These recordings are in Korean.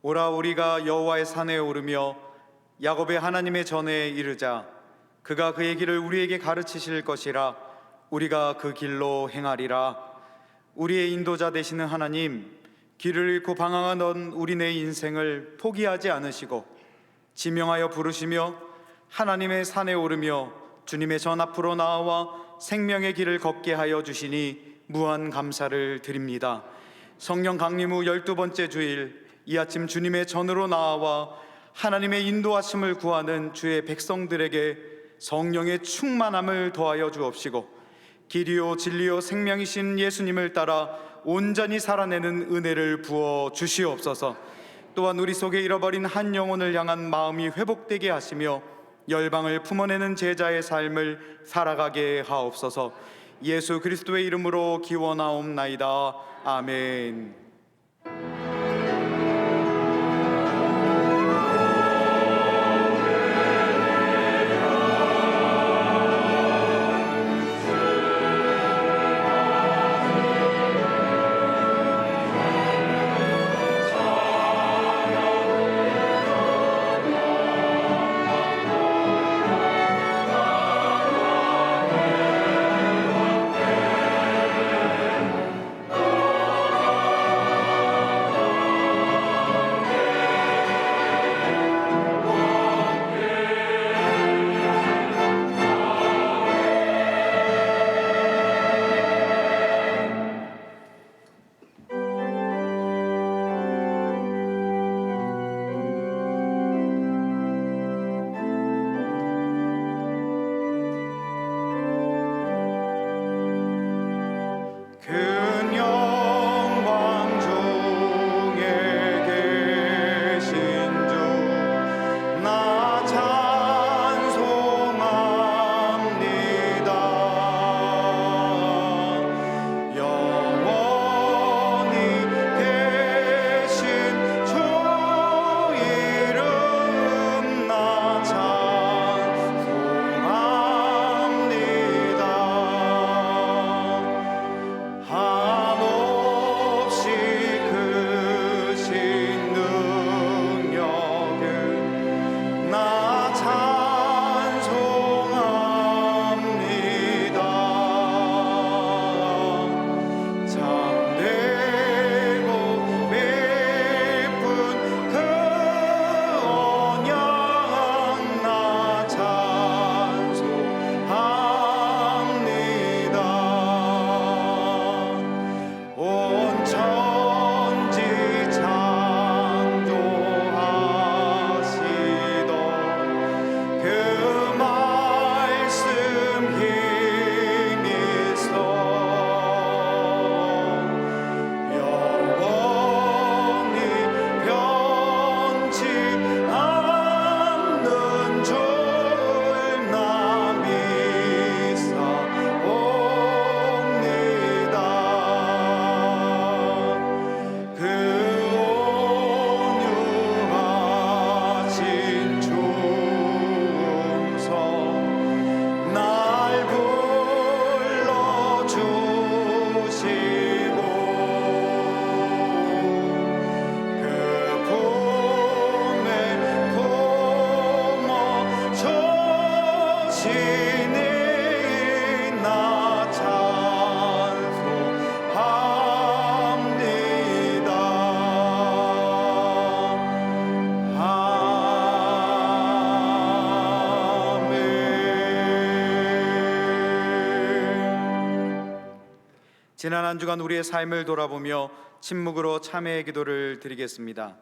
오라 우리가 여호와의 산에 오르며 야곱의 하나님의 전에 이르자. 그가 그의 길을 우리에게 가르치실 것이라. 우리가 그 길로 행하리라. 우리의 인도자 되시는 하나님, 길을 잃고 방황하던 우리네 인생을 포기하지 않으시고 지명하여 부르시며 하나님의 산에 오르며 주님의 전 앞으로 나아와 생명의 길을 걷게 하여 주시니 무한 감사를 드립니다. 성령 강림 후 12번째 주일, 이 아침 주님의 전으로 나아와 하나님의 인도하심을 구하는 주의 백성들에게 성령의 충만함을 더하여 주옵시고 길이요 진리요 생명이신 예수님을 따라 온전히 살아내는 은혜를 부어 주시옵소서. 또한 우리 속에 잃어버린 한 영혼을 향한 마음이 회복되게 하시며 열방을 품어내는 제자의 삶을 살아가게 하옵소서. 예수 그리스도의 이름으로 기원하옵나이다. 아멘. 지난 한 주간 우리의 삶을 돌아보며 침묵으로 참회의 기도를 드리겠습니다.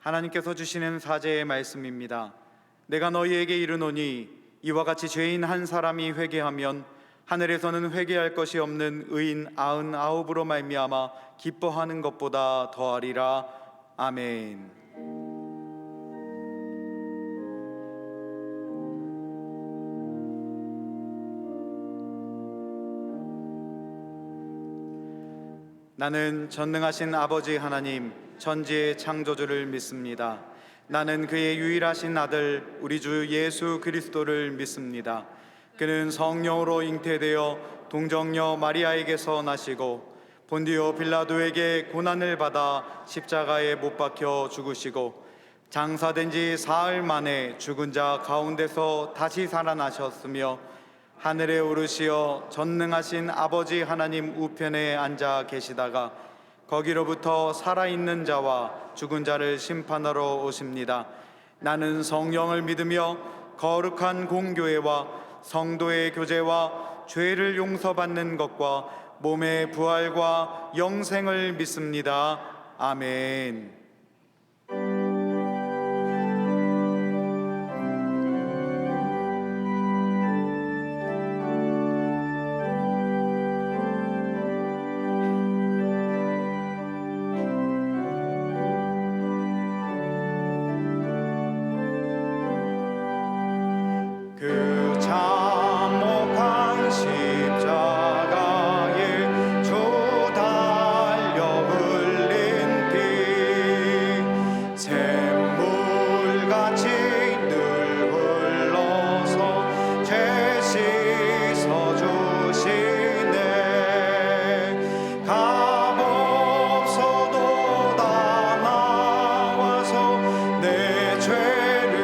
하나님께서 주시는 사제의 말씀입니다. 내가 너희에게 이르노니 이와 같이 죄인 한 사람이 회개하면 하늘에서는 회개할 것이 없는 의인 99으로 말미암아 기뻐하는 것보다 더하리라. 아멘. 나는 전능하신 아버지 하나님 천지의 창조주를 믿습니다. 나는 그의 유일하신 아들 우리 주 예수 그리스도를 믿습니다. 그는 성령으로 잉태되어 동정녀 마리아에게서 나시고 본디오 빌라도에게 고난을 받아 십자가에 못 박혀 죽으시고 장사된 지 사흘 만에 죽은 자 가운데서 다시 살아나셨으며 하늘에 오르시어 전능하신 아버지 하나님 우편에 앉아 계시다가 거기로부터 살아있는 자와 죽은 자를 심판하러 오십니다. 나는 성령을 믿으며 거룩한 공교회와 성도의 교제와 죄를 용서받는 것과 몸의 부활과 영생을 믿습니다. 아멘. 그 참혹한 십자가에 주 달려 흘린 피 샘물같이 늘 흘러서 죄 씻어주시네. 값없어도 다 나와서 내 죄를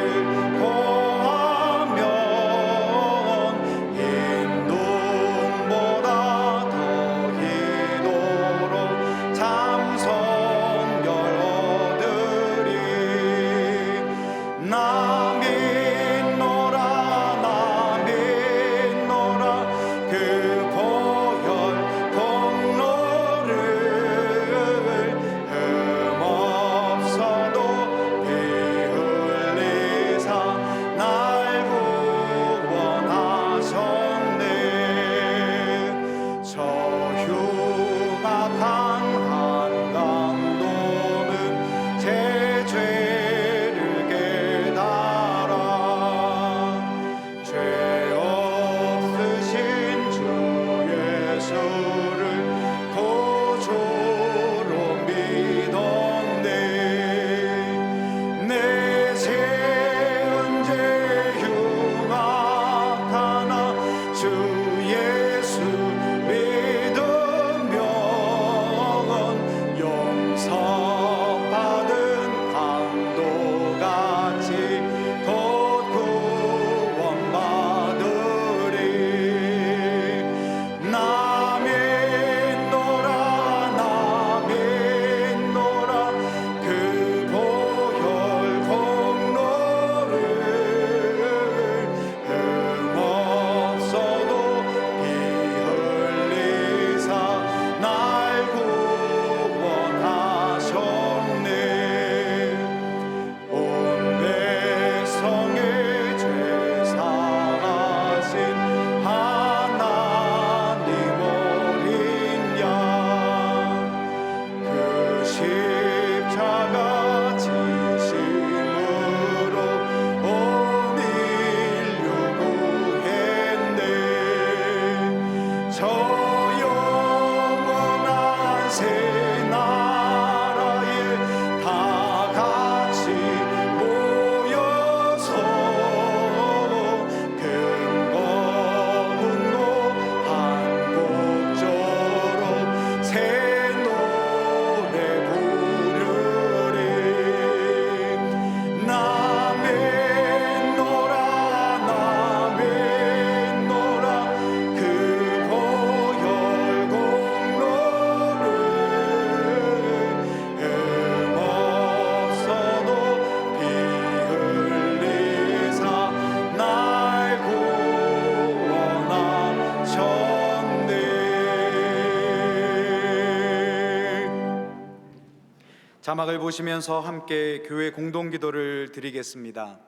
자막을 보시면서 함께 교회 공동기도를 드리겠습니다.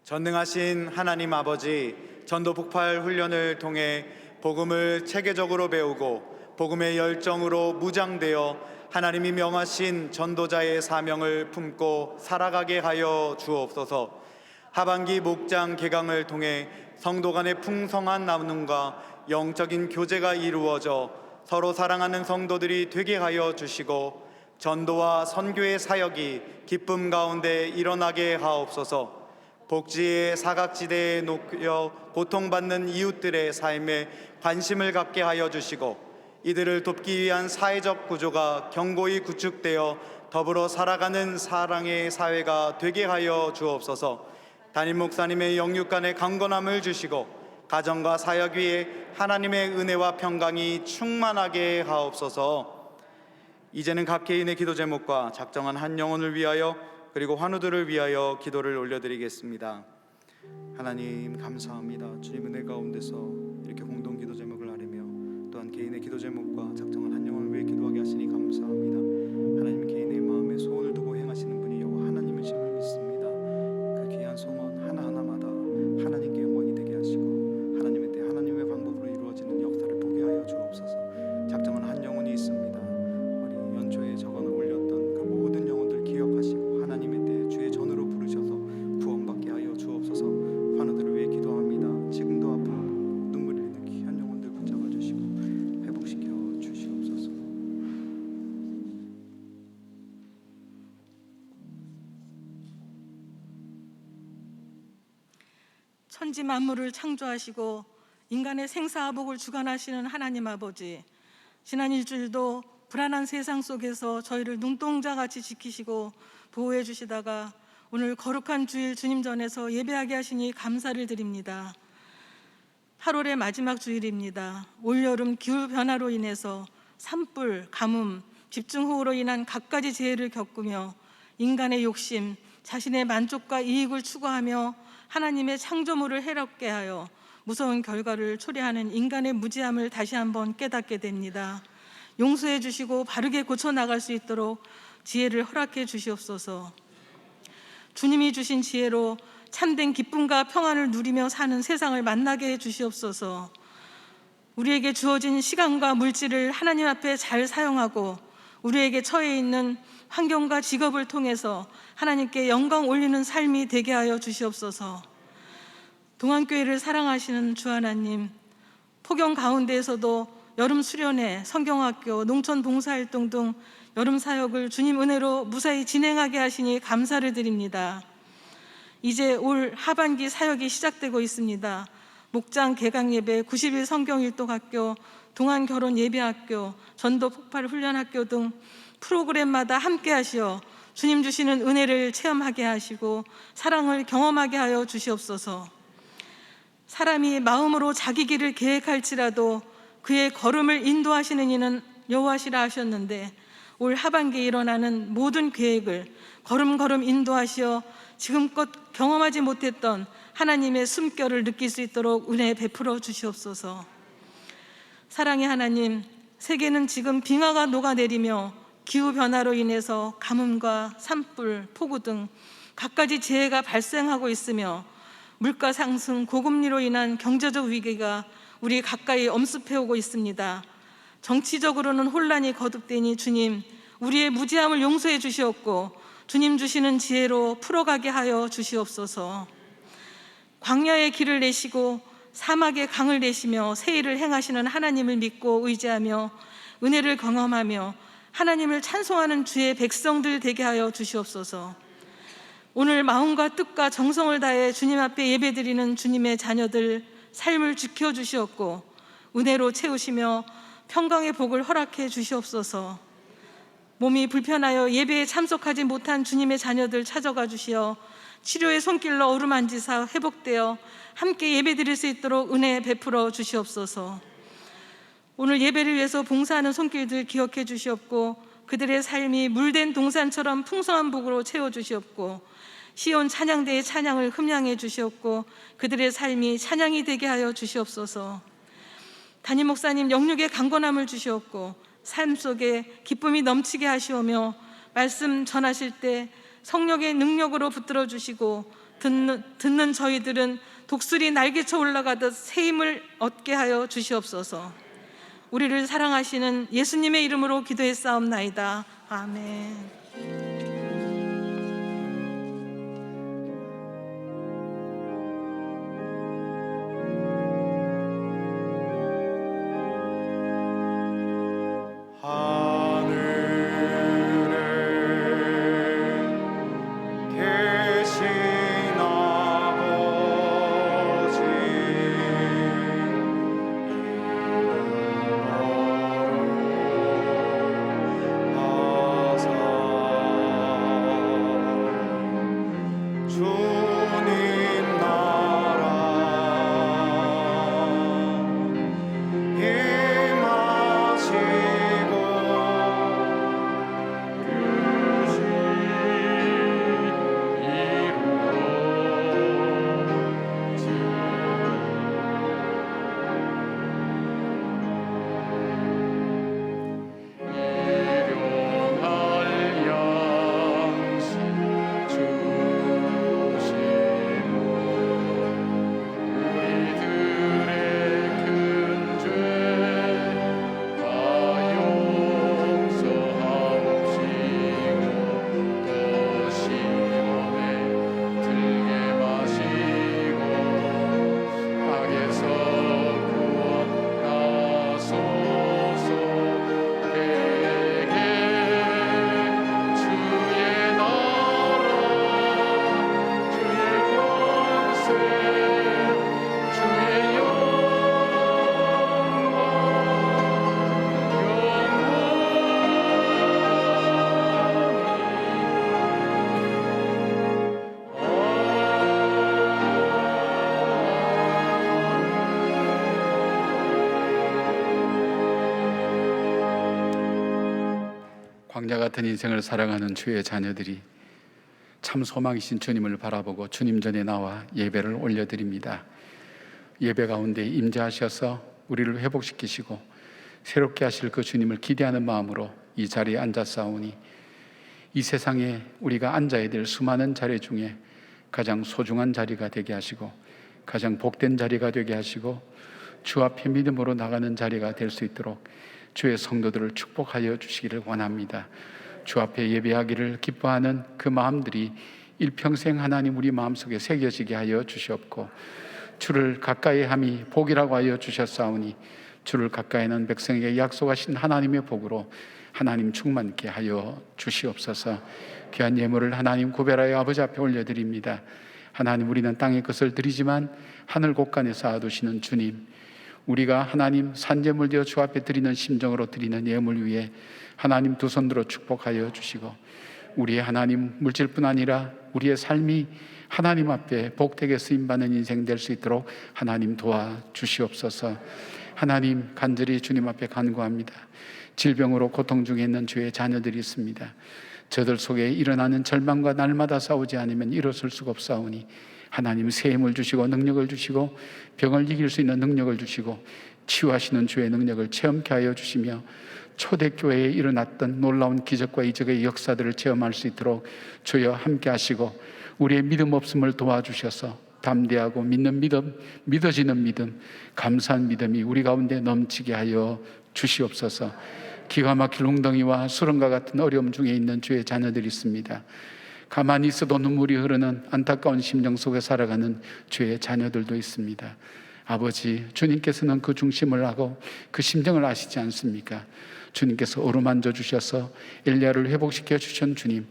전능하신 하나님 아버지, 전도 폭발 훈련을 통해 복음을 체계적으로 배우고 복음의 열정으로 무장되어 하나님이 명하신 전도자의 사명을 품고 살아가게 하여 주옵소서. 하반기 목장 개강을 통해 성도 간의 풍성한 나눔과 영적인 교제가 이루어져 서로 사랑하는 성도들이 되게 하여 주시고 전도와 선교의 사역이 기쁨 가운데 일어나게 하옵소서. 복지의 사각지대에 놓여 고통받는 이웃들의 삶에 관심을 갖게 하여 주시고 이들을 돕기 위한 사회적 구조가 견고히 구축되어 더불어 살아가는 사랑의 사회가 되게 하여 주옵소서. 담임 목사님의 영육간의 강건함을 주시고 가정과 사역 위에 하나님의 은혜와 평강이 충만하게 하옵소서. 이제는 각 개인의 기도 제목과 작정한 한 영혼을 위하여 그리고 환우들을 위하여 기도를 올려드리겠습니다. 하나님 감사합니다. 주님 은혜 가운데서 이렇게 공동 기도 제목을 아뢰며 또한 개인의 기도 제목과 작정한 한 영혼을 위해 기도하게 하시니 감사합니다. 하나님 개인의 마음에 소원을 두고 행하시는 분이 여호와 하나님이심을 믿습니다. 그 귀한 소원 하나하나마다 하나님께 영광이 되게 하시고 하나님의 때 하나님의 방법으로 이루어지는 역사를 보게 하여 주옵소서. 작정한 한 영혼이 있습니다. 우리 연초에 적어 올렸던 그 모든 영혼들 기억하시고 하나님의 때 주의 전으로 부르셔서 구원받게 하여 주옵소서. 환우들을 위해 기도합니다. 지금도 아픈 눈물 흘리는 귀한 영혼들 붙잡아 주시고 회복시켜 주시옵소서. 천지 만물을 창조하시고 인간의 생사화복을 주관하시는 하나님 아버지, 지난 일주일도 불안한 세상 속에서 저희를 눈동자같이 지키시고 보호해 주시다가 오늘 거룩한 주일 주님 전에서 예배하게 하시니 감사를 드립니다. 8월의 마지막 주일입니다. 올여름 기후변화로 인해서 산불, 가뭄, 집중호우로 인한 갖가지 재해를 겪으며 인간의 욕심, 자신의 만족과 이익을 추구하며 하나님의 창조물을 해롭게 하여 무서운 결과를 초래하는 인간의 무지함을 다시 한번 깨닫게 됩니다. 용서해 주시고 바르게 고쳐나갈 수 있도록 지혜를 허락해 주시옵소서. 주님이 주신 지혜로 참된 기쁨과 평안을 누리며 사는 세상을 만나게 해 주시옵소서. 우리에게 주어진 시간과 물질을 하나님 앞에 잘 사용하고 우리에게 처해 있는 환경과 직업을 통해서 하나님께 영광 올리는 삶이 되게 하여 주시옵소서. 동안교회를 사랑하시는 주 하나님, 폭염 가운데에서도 여름 수련회, 성경학교, 농촌 봉사활동 등 여름 사역을 주님 은혜로 무사히 진행하게 하시니 감사를 드립니다. 이제 올 하반기 사역이 시작되고 있습니다. 목장 개강 예배, 90일 성경일독학교, 동안결혼예배학교, 전도 폭발 훈련학교 등 프로그램마다 함께 하시어 주님 주시는 은혜를 체험하게 하시고 사랑을 경험하게 하여 주시옵소서. 사람이 마음으로 자기 길을 계획할지라도 그의 걸음을 인도하시는 이는 여호와시라 하셨는데 올 하반기에 일어나는 모든 계획을 걸음걸음 인도하시어 지금껏 경험하지 못했던 하나님의 숨결을 느낄 수 있도록 은혜 베풀어 주시옵소서. 사랑의 하나님, 세계는 지금 빙하가 녹아내리며 기후변화로 인해서 가뭄과 산불, 폭우 등 갖가지 재해가 발생하고 있으며 물가 상승, 고금리로 인한 경제적 위기가 우리 가까이 엄습해오고 있습니다. 정치적으로는 혼란이 거듭되니 주님, 우리의 무지함을 용서해 주시옵고 주님 주시는 지혜로 풀어가게 하여 주시옵소서. 광야의 길을 내시고 사막의 강을 내시며 새 일을 행하시는 하나님을 믿고 의지하며 은혜를 경험하며 하나님을 찬송하는 주의 백성들 되게 하여 주시옵소서. 오늘 마음과 뜻과 정성을 다해 주님 앞에 예배드리는 주님의 자녀들 삶을 지켜주시옵고 은혜로 채우시며 평강의 복을 허락해 주시옵소서. 몸이 불편하여 예배에 참석하지 못한 주님의 자녀들 찾아가 주시어 치료의 손길로 어루만지사 회복되어 함께 예배드릴 수 있도록 은혜 베풀어 주시옵소서. 오늘 예배를 위해서 봉사하는 손길들 기억해 주시옵고 그들의 삶이 물된 동산처럼 풍성한 복으로 채워주시옵고 시온 찬양대의 찬양을 흠양해 주시옵고 그들의 삶이 찬양이 되게 하여 주시옵소서. 담임 목사님 영육의 강건함을 주시옵고 삶 속에 기쁨이 넘치게 하시오며 말씀 전하실 때 성령의 능력으로 붙들어 주시고 듣는 저희들은 독수리 날개쳐 올라가듯 새 힘을 얻게 하여 주시옵소서. 우리를 사랑하시는 예수님의 이름으로 기도했사옵나이다. 아멘. 광야 같은 인생을 살아가는 주의 자녀들이 참 소망이신 주님을 바라보고 주님 전에 나와 예배를 올려드립니다. 예배 가운데 임재하셔서 우리를 회복시키시고 새롭게 하실 그 주님을 기대하는 마음으로 이 자리에 앉았사오니 이 세상에 우리가 앉아야 될 수많은 자리 중에 가장 소중한 자리가 되게 하시고 가장 복된 자리가 되게 하시고 주 앞에 믿음으로 나가는 자리가 될 수 있도록 주의 성도들을 축복하여 주시기를 원합니다. 주 앞에 예배하기를 기뻐하는 그 마음들이 일평생 하나님 우리 마음속에 새겨지게 하여 주시옵고 주를 가까이 함이 복이라고 하여 주셨사오니 주를 가까이 하는 백성에게 약속하신 하나님의 복으로 하나님 충만케 하여 주시옵소서. 귀한 예물을 하나님 구별하여 아버지 앞에 올려드립니다. 하나님, 우리는 땅의 것을 드리지만 하늘 곳간에 쌓아두시는 주님, 우리가 하나님 산재물 되어 주 앞에 드리는 심정으로 드리는 예물 위에 하나님 두 손 들어 축복하여 주시고 우리의 하나님 물질뿐 아니라 우리의 삶이 하나님 앞에 복되게 쓰임받는 인생 될 수 있도록 하나님 도와주시옵소서. 하나님, 간절히 주님 앞에 간구합니다. 질병으로 고통 중에 있는 주의 자녀들이 있습니다. 저들 속에 일어나는 절망과 날마다 싸우지 않으면 일어설 수가 없사오니 하나님 새 힘을 주시고 능력을 주시고 병을 이길 수 있는 능력을 주시고 치유하시는 주의 능력을 체험케 하여 주시며 초대교회에 일어났던 놀라운 기적과 이적의 역사들을 체험할 수 있도록 주여 함께 하시고 우리의 믿음 없음을 도와주셔서 담대하고 믿는 믿음, 믿어지는 믿음, 감사한 믿음이 우리 가운데 넘치게 하여 주시옵소서. 기가 막힐 웅덩이와 수렁과 같은 어려움 중에 있는 주의 자녀들이 있습니다. 가만히 있어도 눈물이 흐르는 안타까운 심정 속에 살아가는 주의 자녀들도 있습니다. 아버지, 주님께서는 그 중심을 하고 그 심정을 아시지 않습니까? 주님께서 어루만져 주셔서 엘리야를 회복시켜 주신 주님,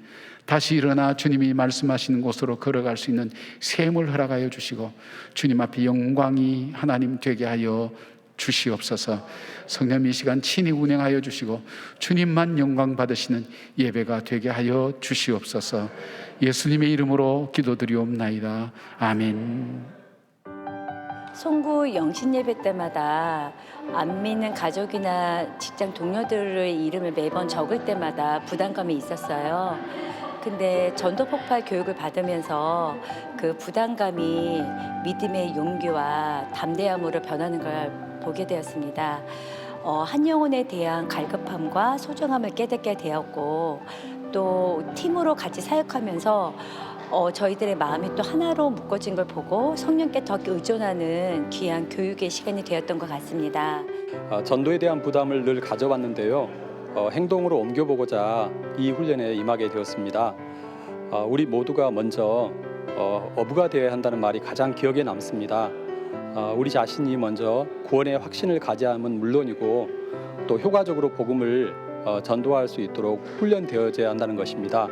다시 일어나 주님이 말씀하시는 곳으로 걸어갈 수 있는 새 힘을 허락하여 주시고 주님 앞에 영광이 하나님 되게 하여 주시옵소서. 성령 이 시간 친히 운행하여 주시고 주님만 영광 받으시는 예배가 되게 하여 주시옵소서. 예수님의 이름으로 기도드리옵나이다. 아멘. 송구 영신 예배 때마다 안 믿는 가족이나 직장 동료들의 이름을 매번 적을 때마다 부담감이 있었어요. 근데 전도 폭발 교육을 받으면서 그 부담감이 믿음의 용기와 담대함으로 변하는 걸 보게 되었습니다. 한 영혼에 대한 갈급함과 소중함을 깨닫게 되었고 또 팀으로 같이 사역하면서 저희들의 마음이 또 하나로 묶어진 걸 보고 성령께 더 의존하는 귀한 교육의 시간이 되었던 것 같습니다. 전도에 대한 부담을 늘 가져왔는데요. 행동으로 옮겨보고자 이 훈련에 임하게 되었습니다. 우리 모두가 먼저 어부가 되어야 한다는 말이 가장 기억에 남습니다. 우리 자신이 먼저 구원의 확신을 가져야 함은 물론이고 또 효과적으로 복음을 전도할 수 있도록 훈련되어져야 한다는 것입니다.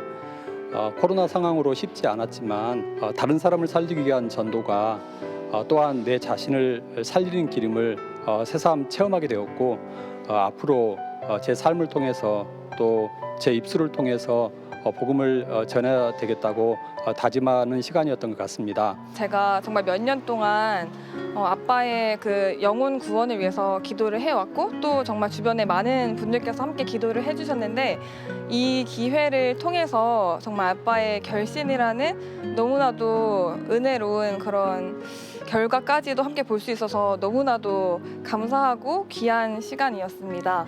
코로나 상황으로 쉽지 않았지만 다른 사람을 살리기 위한 전도가 또한 내 자신을 살리는 길임을 새삼 체험하게 되었고 앞으로 제 삶을 통해서 또 제 입술을 통해서 복음을 전해야 되겠다고 다짐하는 시간이었던 것 같습니다. 제가 정말 몇 년 동안 아빠의 그 영혼 구원을 위해서 기도를 해왔고 또 정말 주변에 많은 분들께서 함께 기도를 해주셨는데 이 기회를 통해서 정말 아빠의 결신이라는 너무나도 은혜로운 그런 결과까지도 함께 볼 수 있어서 너무나도 감사하고 귀한 시간이었습니다.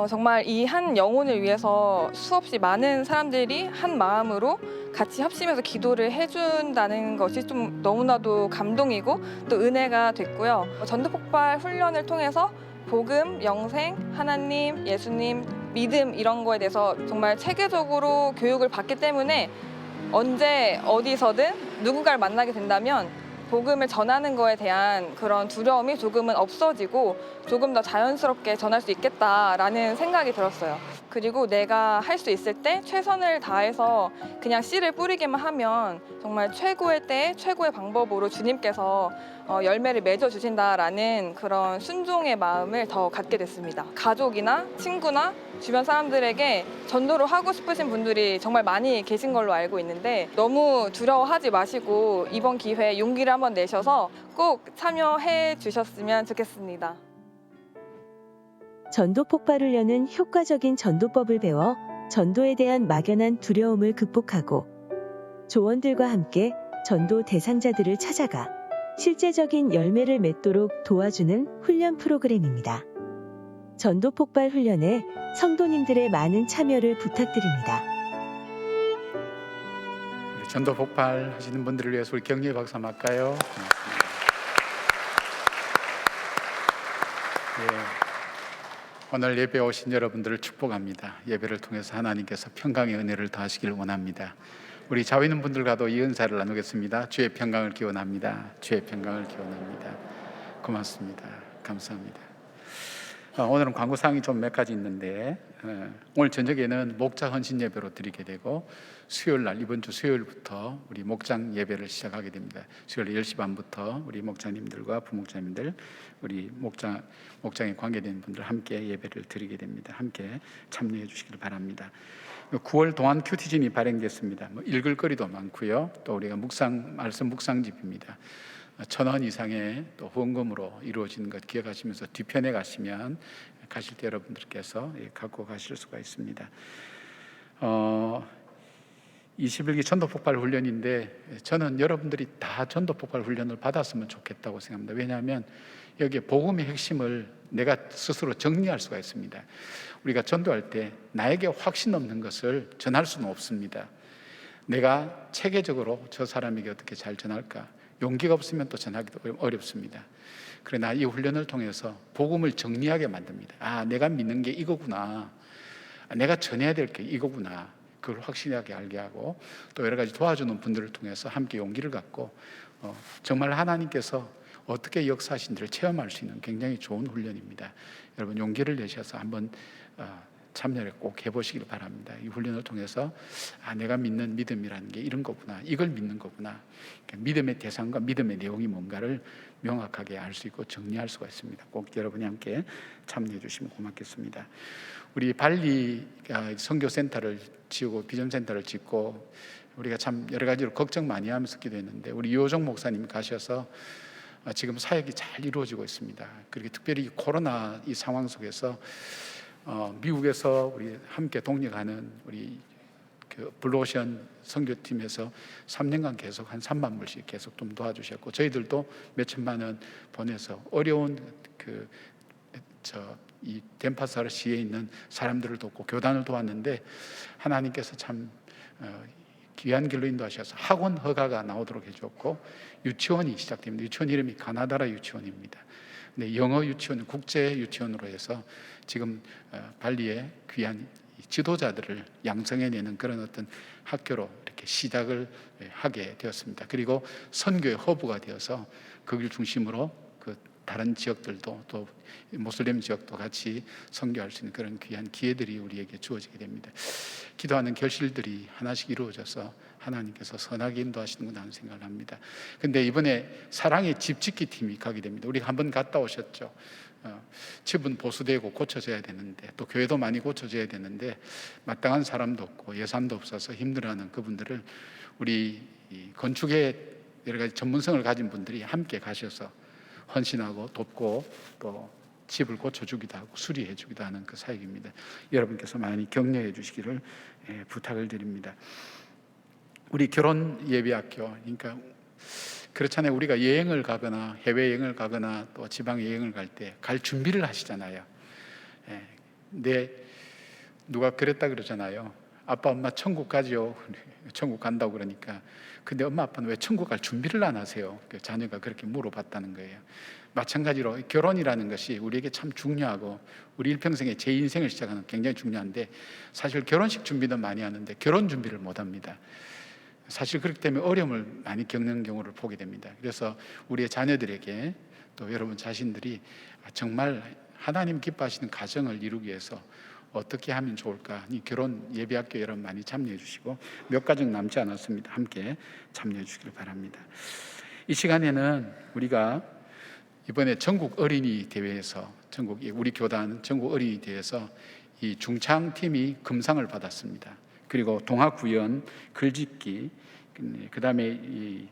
정말 이 한 영혼을 위해서 수없이 많은 사람들이 한 마음으로 같이 합심해서 기도를 해준다는 것이 좀 너무나도 감동이고 또 은혜가 됐고요. 전도폭발 훈련을 통해서 복음, 영생, 하나님, 예수님, 믿음 이런 거에 대해서 정말 체계적으로 교육을 받기 때문에 언제 어디서든 누군가를 만나게 된다면 복음을 전하는 거에 대한 그런 두려움이 조금은 없어지고 조금 더 자연스럽게 전할 수 있겠다라는 생각이 들었어요. 그리고 내가 할 수 있을 때 최선을 다해서 그냥 씨를 뿌리기만 하면 정말 최고의 때 최고의 방법으로 주님께서 열매를 맺어주신다라는 그런 순종의 마음을 더 갖게 됐습니다. 가족이나 친구나 주변 사람들에게 전도를 하고 싶으신 분들이 정말 많이 계신 걸로 알고 있는데 너무 두려워하지 마시고 이번 기회에 용기를 한번 내셔서 꼭 참여해 주셨으면 좋겠습니다. 전도 폭발 훈련은 효과적인 전도법을 배워 전도에 대한 막연한 두려움을 극복하고 조원들과 함께 전도 대상자들을 찾아가 실제적인 열매를 맺도록 도와주는 훈련 프로그램입니다. 전도 폭발 훈련에 성도님들의 많은 참여를 부탁드립니다. 우리 전도 폭발 하시는 분들을 위해서 우리 격려의 박수 한번 할까요? 예. 오늘 예배 오신 여러분들을 축복합니다. 예배를 통해서 하나님께서 평강의 은혜를 더하시기를 원합니다. 우리 좌우 있는 분들과도 이 은사를 나누겠습니다. 주의 평강을 기원합니다. 주의 평강을 기원합니다. 고맙습니다. 감사합니다. 오늘은 광고사항이 좀 몇 가지 있는데 오늘 저녁에는 목자 헌신 예배로 드리게 되고 수요일 날 이번 주 수요일부터 우리 목장 예배를 시작하게 됩니다. 수요일 10시 반부터 우리 목자님들과 부목자님들 우리 목장에 관계된 분들 함께 예배를 드리게 됩니다. 함께 참여해 주시길 바랍니다. 9월 동안 큐티진이 발행됐습니다. 읽을 거리도 많고요. 또 우리가 말씀 묵상집입니다. 1,000원 이상의 또 후원금으로 이루어지는 것 기억하시면서 뒤편에 가시면 가실 때 여러분들께서 갖고 가실 수가 있습니다. 21기 전도폭발 훈련인데 저는 여러분들이 다 전도폭발 훈련을 받았으면 좋겠다고 생각합니다. 왜냐하면 여기에 복음의 핵심을 내가 스스로 정리할 수가 있습니다. 우리가 전도할 때 나에게 확신 없는 것을 전할 수는 없습니다. 내가 체계적으로 저 사람에게 어떻게 잘 전할까? 용기가 없으면 또 전하기도 어렵습니다. 그러나 이 훈련을 통해서 복음을 정리하게 만듭니다. 내가 믿는 게 이거구나. 내가 전해야 될 게 이거구나. 그걸 확실하게 알게 하고 또 여러 가지 도와주는 분들을 통해서 함께 용기를 갖고 정말 하나님께서 어떻게 역사하신지를 체험할 수 있는 굉장히 좋은 훈련입니다. 여러분 용기를 내셔서 한번 참여를 꼭 해보시길 바랍니다. 이 훈련을 통해서 내가 믿는 믿음이라는 게 이런 거구나, 이걸 믿는 거구나. 그러니까 믿음의 대상과 믿음의 내용이 뭔가를 명확하게 알 수 있고 정리할 수가 있습니다. 꼭 여러분이 함께 참여해 주시면 고맙겠습니다. 우리 발리 선교센터를 지우고 비전센터를 짓고 우리가 참 여러 가지로 걱정 많이 하면서 기도했는데 우리 유호정 목사님이 가셔서 지금 사역이 잘 이루어지고 있습니다. 그리고 특별히 코로나 이 상황 속에서 미국에서 우리 함께 동역하는 우리 그 블루오션 선교팀에서 3년간 계속 한 3만 불씩 계속 좀 도와주셨고 저희들도 몇 천만 원 보내서 어려운 이 덴파사르시에 있는 사람들을 돕고 교단을 도왔는데 하나님께서 참 귀한 길로 인도하셔서 학원 허가가 나오도록 해주었고, 유치원이 시작됩니다. 유치원 이름이 가나다라 유치원입니다. 근데 영어 유치원, 국제 유치원으로 해서 지금 발리의 귀한 지도자들을 양성해내는 그런 어떤 학교로 이렇게 시작을 하게 되었습니다. 그리고 선교의 허브가 되어서 거기를 중심으로 그 다른 지역들도, 또 모슬렘 지역도 같이 선교할 수 있는 그런 귀한 기회들이 우리에게 주어지게 됩니다. 기도하는 결실들이 하나씩 이루어져서 하나님께서 선하게 인도하시는구나 하는 생각을 합니다. 근데 이번에 사랑의 집 짓기 팀이 가게 됩니다. 우리가 한번 갔다 오셨죠. 집은 보수되고 고쳐져야 되는데, 또 교회도 많이 고쳐져야 되는데 마땅한 사람도 없고 예산도 없어서 힘들어하는 그분들을 우리 건축에 여러 가지 전문성을 가진 분들이 함께 가셔서 헌신하고 돕고 또 집을 고쳐주기도 하고 수리해주기도 하는 그 사역입니다. 여러분께서 많이 격려해 주시기를 부탁을 드립니다. 우리 결혼 예비학교, 그러니까 그렇잖아요. 우리가 여행을 가거나 해외여행을 가거나 또 지방 여행을 갈 때 갈 준비를 하시잖아요. 근데 누가 그랬다 그러잖아요. 아빠 엄마 천국 가죠. 천국 간다고 그러니까, 근데 엄마 아빠는 왜 천국 갈 준비를 안 하세요? 자녀가 그렇게 물어봤다는 거예요. 마찬가지로 결혼이라는 것이 우리에게 참 중요하고 우리 일평생에 제 인생을 시작하는 굉장히 중요한데, 사실 결혼식 준비도 많이 하는데 결혼 준비를 못 합니다. 사실 그렇기 때문에 어려움을 많이 겪는 경우를 보게 됩니다. 그래서 우리의 자녀들에게 또 여러분 자신들이 정말 하나님 기뻐하시는 가정을 이루기 위해서 어떻게 하면 좋을까? 이 결혼 예비학교 여러분 많이 참여해 주시고, 몇 가정 남지 않았습니다. 함께 참여해 주시길 바랍니다. 이 시간에는 우리가 이번에 전국 어린이 대회에서, 우리 교단 전국 어린이 대회에서 이 중창팀이 금상을 받았습니다. 그리고 동화 구연, 글짓기, 그 다음에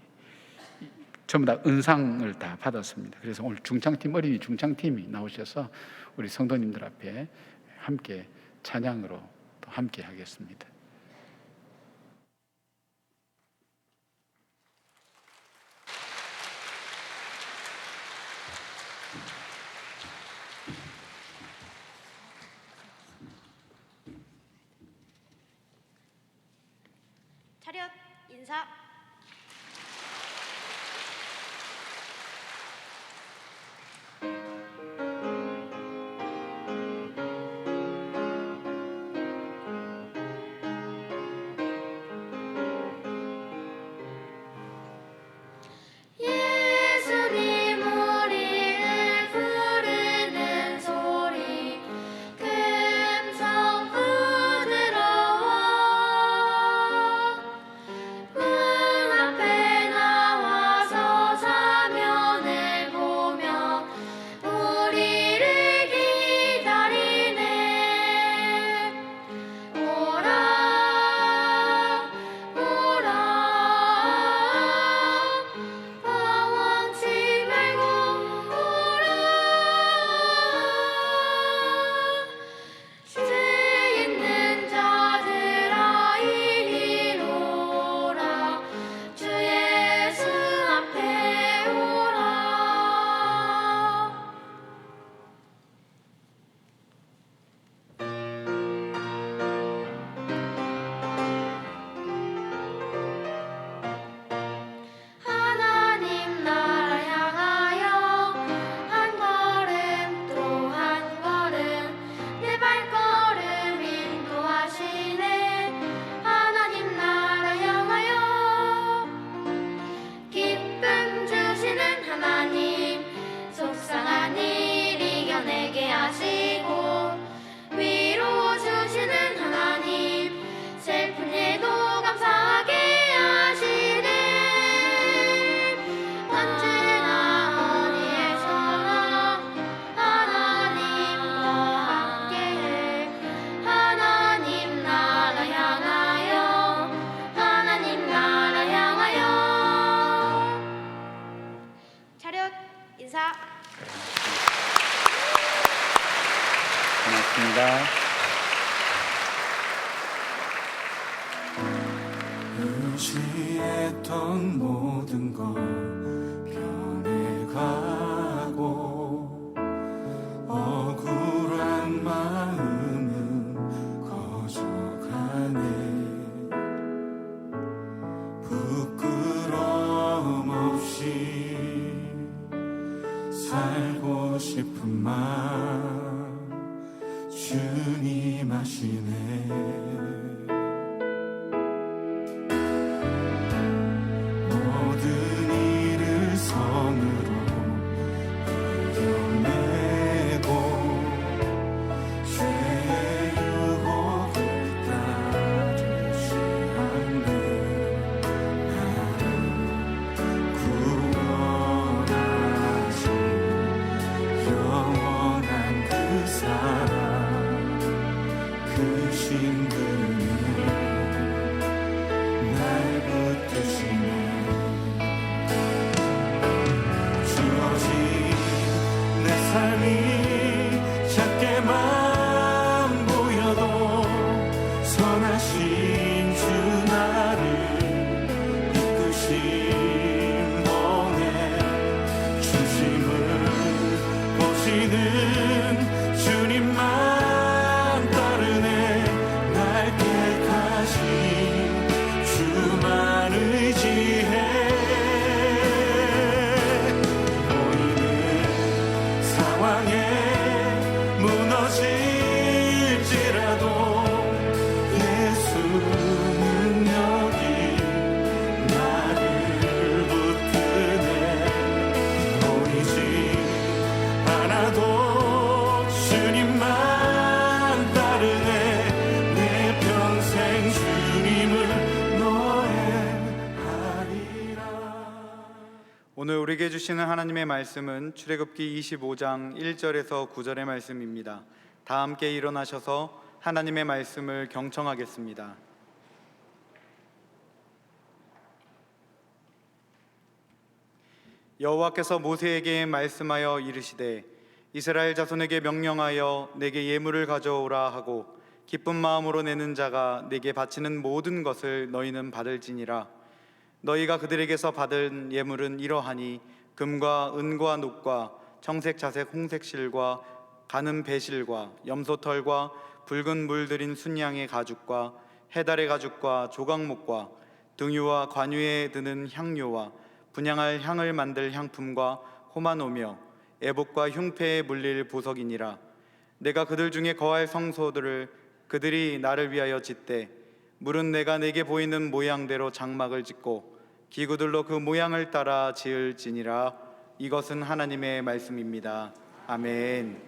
전부 다 은상을 다 받았습니다. 그래서 오늘 중창팀, 어린이 중창팀이 나오셔서 우리 성도님들 앞에 함께 찬양으로 또 함께 하겠습니다. 차렷 인사. 예수님 우리를 부르는 소리 금성 부드러워. 문 앞에 나와서 사면을 보며 우리를 기다리네. 오라 오라 방황치 말고 오라. 죄 있는 자들아 이리로 오라. 주 예수 앞에 오라. 하나님 나라 향하여 한 걸음 또 한 걸음 내 발걸음 인도하시네. 하나님 나라 향하여 기쁨 주시는 하나님, 속상한 일 이겨내게 하시고 위로 주시는 하나님, 슬픈 일도 감사하게 하시네. 언제나 어디에서나 하나님과 함께해. 하나님 나라 향하여, 하나님 나라 향하여. 차렷 인사. 고맙습니다. 의지했던 모든 것 변해가고 억울한 마음은 커져가네. 것만 주님 아시네. 모든 일을 선으로 이겨내고 죄의 유혹을 따르지 않네. 나를 구원하신 영원한 그 사랑, 그 신분이 날 붙드시네. 주어진 내 삶이 작게만 보여도 선하신 주 나를 이끄신 번에 중심을 보시는 주님만 따르네. 날 택하신 주만 의지해. 보이는 상황에 무너질지라도 예수 능력이 나를 붙드네. 보이지 않아도 주님만 따르네. 내 평생 주님을 노래하리라. 오늘 우리에게 주시는 하나님의 말씀은 출애굽기 25장 1절에서 9절의 말씀입니다. 다 함께 일어나셔서 하나님의 말씀을 경청하겠습니다. 여호와께서 모세에게 말씀하여 이르시되 이스라엘 자손에게 명령하여 내게 예물을 가져오라 하고 기쁜 마음으로 내는 자가 내게 바치는 모든 것을 너희는 받을지니라. 너희가 그들에게서 받은 예물은 이러하니 금과 은과 녹과 청색 자색 홍색 실과 가는 배실과 염소털과 붉은 물 들인 순양의 가죽과 해달의 가죽과 조각목과 등유와 관유에 드는 향료와 분향할 향을 만들 향품과 호마노며 애복과 흉패에 물릴 보석이니라. 내가 그들 중에 거할 성소들을 그들이 나를 위하여 짓되 물은 내가 내게 보이는 모양대로 장막을 짓고 기구들로 그 모양을 따라 지을지니라. 이것은 하나님의 말씀입니다. 아멘.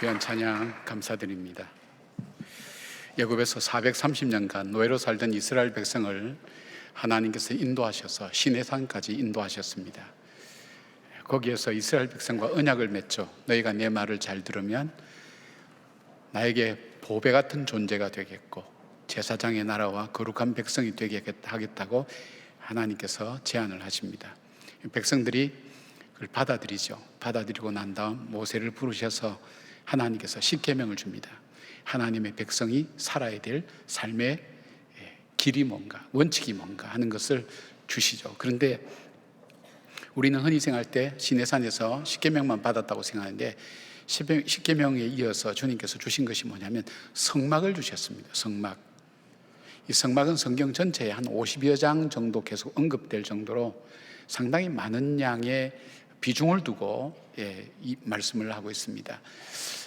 귀한 찬양 감사드립니다. 애굽에서 430년간 노예로 살던 이스라엘 백성을 하나님께서 인도하셔서 시내산까지 인도하셨습니다. 거기에서 이스라엘 백성과 언약을 맺죠. 너희가 내 말을 잘 들으면 나에게 보배 같은 존재가 되겠고 제사장의 나라와 거룩한 백성이 되게 하겠다고 하나님께서 제안을 하십니다. 백성들이 그걸 받아들이죠. 받아들이고 난 다음 모세를 부르셔서 하나님께서 십계명을 줍니다. 하나님의 백성이 살아야 될 삶의 길이 뭔가, 원칙이 뭔가 하는 것을 주시죠. 그런데 우리는 흔히 생각할 때 시내산에서 십계명만 받았다고 생각하는데 십계명에 이어서 주님께서 주신 것이 뭐냐면 성막을 주셨습니다. 성막. 이 성막은 성경 전체에 한 50여 장 정도 계속 언급될 정도로 상당히 많은 양의 비중을 두고 이 말씀을 하고 있습니다.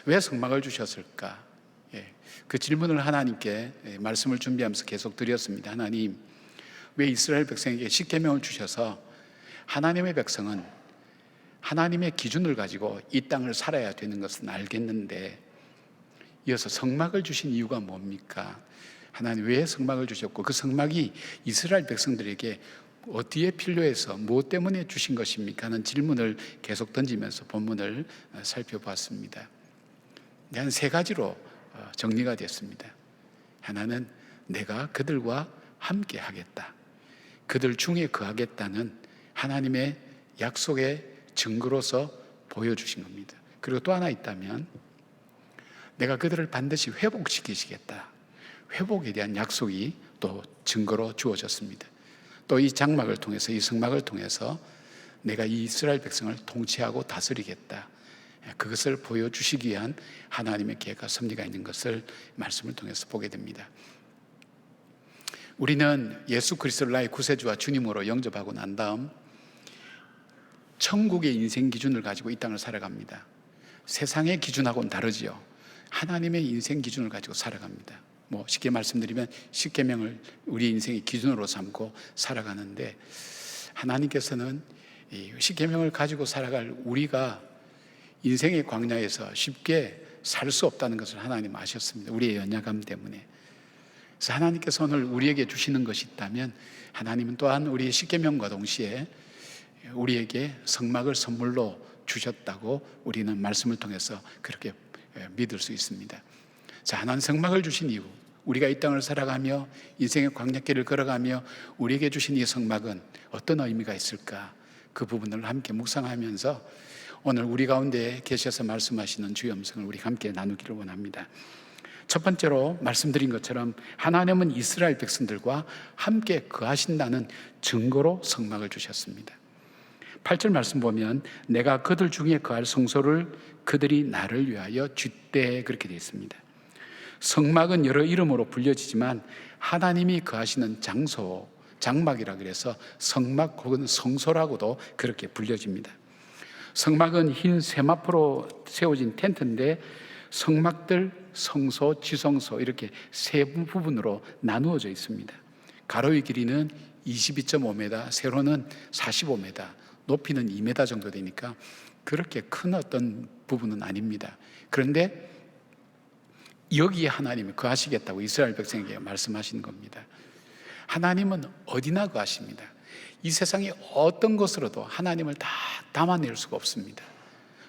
왜 성막을 주셨을까? 그 질문을 하나님께 말씀을 준비하면서 계속 드렸습니다. 하나님, 왜 이스라엘 백성에게 십계명을 주셔서 하나님의 백성은 하나님의 기준을 가지고 이 땅을 살아야 되는 것은 알겠는데 이어서 성막을 주신 이유가 뭡니까? 하나님 왜 성막을 주셨고 그 성막이 이스라엘 백성들에게 어디에 필요해서 무엇 때문에 주신 것입니까? 하는 질문을 계속 던지면서 본문을 살펴보았습니다. 한 세 가지로 정리가 됐습니다. 하나는 내가 그들과 함께 하겠다. 그들 중에 거하겠다는 하나님의 약속의 증거로서 보여주신 겁니다. 그리고 또 하나 있다면 내가 그들을 반드시 회복시키시겠다. 회복에 대한 약속이 또 증거로 주어졌습니다. 또 이 장막을 통해서 이 성막을 통해서 내가 이 이스라엘 백성을 통치하고 다스리겠다. 그것을 보여주시기 위한 하나님의 계획과 섭리가 있는 것을 말씀을 통해서 보게 됩니다. 우리는 예수 그리스도를 나의 구세주와 주님으로 영접하고 난 다음 천국의 인생 기준을 가지고 이 땅을 살아갑니다. 세상의 기준하고는 다르지요. 하나님의 인생 기준을 가지고 살아갑니다. 쉽게 말씀드리면 십계명을 우리 인생의 기준으로 삼고 살아가는데 하나님께서는 이 십계명을 가지고 살아갈 우리가 인생의 광야에서 쉽게 살 수 없다는 것을 하나님 아셨습니다. 우리의 연약함 때문에. 그래서 하나님께서 오늘 우리에게 주시는 것이 있다면 하나님은 또한 우리의 십계명과 동시에 우리에게 성막을 선물로 주셨다고 우리는 말씀을 통해서 그렇게 믿을 수 있습니다. 자, 하나님 성막을 주신 이유, 우리가 이 땅을 살아가며 인생의 광야길을 걸어가며 우리에게 주신 이 성막은 어떤 의미가 있을까? 그 부분을 함께 묵상하면서 오늘 우리 가운데 계셔서 말씀하시는 주의 음성을 우리 함께 나누기를 원합니다. 첫 번째로 말씀드린 것처럼 하나님은 이스라엘 백성들과 함께 거하신다는 증거로 성막을 주셨습니다. 8절 말씀 보면 내가 그들 중에 거할 성소를 그들이 나를 위하여 쥐되 그렇게 되어 있습니다. 성막은 여러 이름으로 불려지지만 하나님이 거하시는 장소, 장막이라 그래서 성막 혹은 성소라고도 그렇게 불려집니다. 성막은 흰 세마포로 세워진 텐트인데 성막들, 성소, 지성소 이렇게 세 부분으로 나누어져 있습니다. 가로의 길이는 22.5m, 세로는 45m, 높이는 2m 정도 되니까 그렇게 큰 어떤 부분은 아닙니다. 그런데 여기에 하나님이 거하시겠다고 이스라엘 백성에게 말씀하신 겁니다. 하나님은 어디나 거하십니다. 이 세상의 어떤 것으로도 하나님을 다 담아낼 수가 없습니다.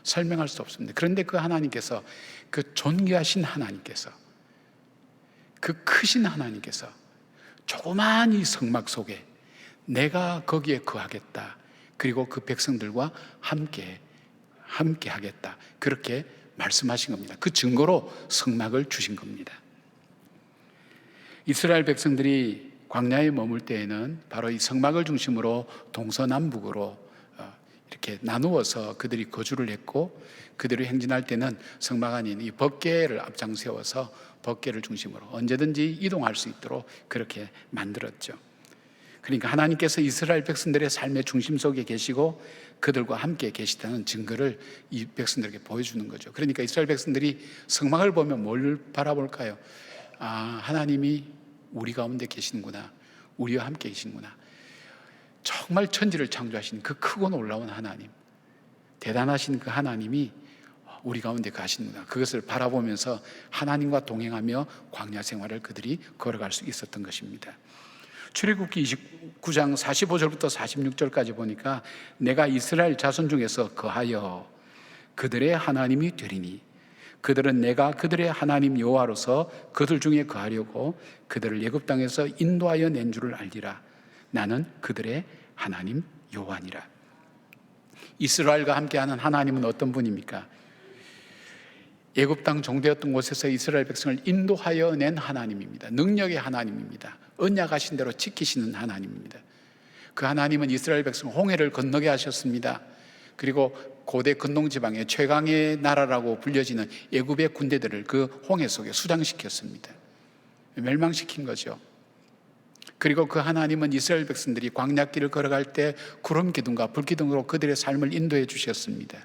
설명할 수 없습니다. 그런데 그 하나님께서, 그 존귀하신 하나님께서, 그 크신 하나님께서 조그마한 이 성막 속에 내가 거기에 거하겠다. 그리고 그 백성들과 함께 하겠다. 그렇게 말씀하신 겁니다. 그 증거로 성막을 주신 겁니다. 이스라엘 백성들이 광야에 머물 때에는 바로 이 성막을 중심으로 동서남북으로 이렇게 나누어서 그들이 거주를 했고, 그들이 행진할 때는 성막 안인 이 법궤를 앞장 세워서 법궤를 중심으로 언제든지 이동할 수 있도록 그렇게 만들었죠. 그러니까 하나님께서 이스라엘 백성들의 삶의 중심 속에 계시고 그들과 함께 계시다는 증거를 이 백성들에게 보여주는 거죠. 그러니까 이스라엘 백성들이 성막을 보면 뭘 바라볼까요? 하나님이 우리 가운데 계시는구나, 우리와 함께 계시는구나. 정말 천지를 창조하신 그 크고 놀라운 하나님, 대단하신 그 하나님이 우리 가운데 가시는구나. 그것을 바라보면서 하나님과 동행하며 광야 생활을 그들이 걸어갈 수 있었던 것입니다. 출애굽기 29장 45절부터 46절까지 보니까 내가 이스라엘 자손 중에서 거하여 그들의 하나님이 되리니 그들은 내가 그들의 하나님 여호와로서 그들 중에 거하려고 그들을 애굽 땅에서 인도하여 낸 줄을 알리라. 나는 그들의 하나님 여호와니라. 이스라엘과 함께하는 하나님은 어떤 분입니까? 애굽 땅 종되었던 곳에서 이스라엘 백성을 인도하여 낸 하나님입니다. 능력의 하나님입니다. 언약하신 대로 지키시는 하나님입니다. 그 하나님은 이스라엘 백성 홍해를 건너게 하셨습니다. 그리고 고대 근동 지방의 최강의 나라라고 불려지는 애굽의 군대들을 그 홍해 속에 수장시켰습니다. 멸망시킨 거죠. 그리고 그 하나님은 이스라엘 백성들이 광야길을 걸어갈 때 구름 기둥과 불 기둥으로 그들의 삶을 인도해 주셨습니다.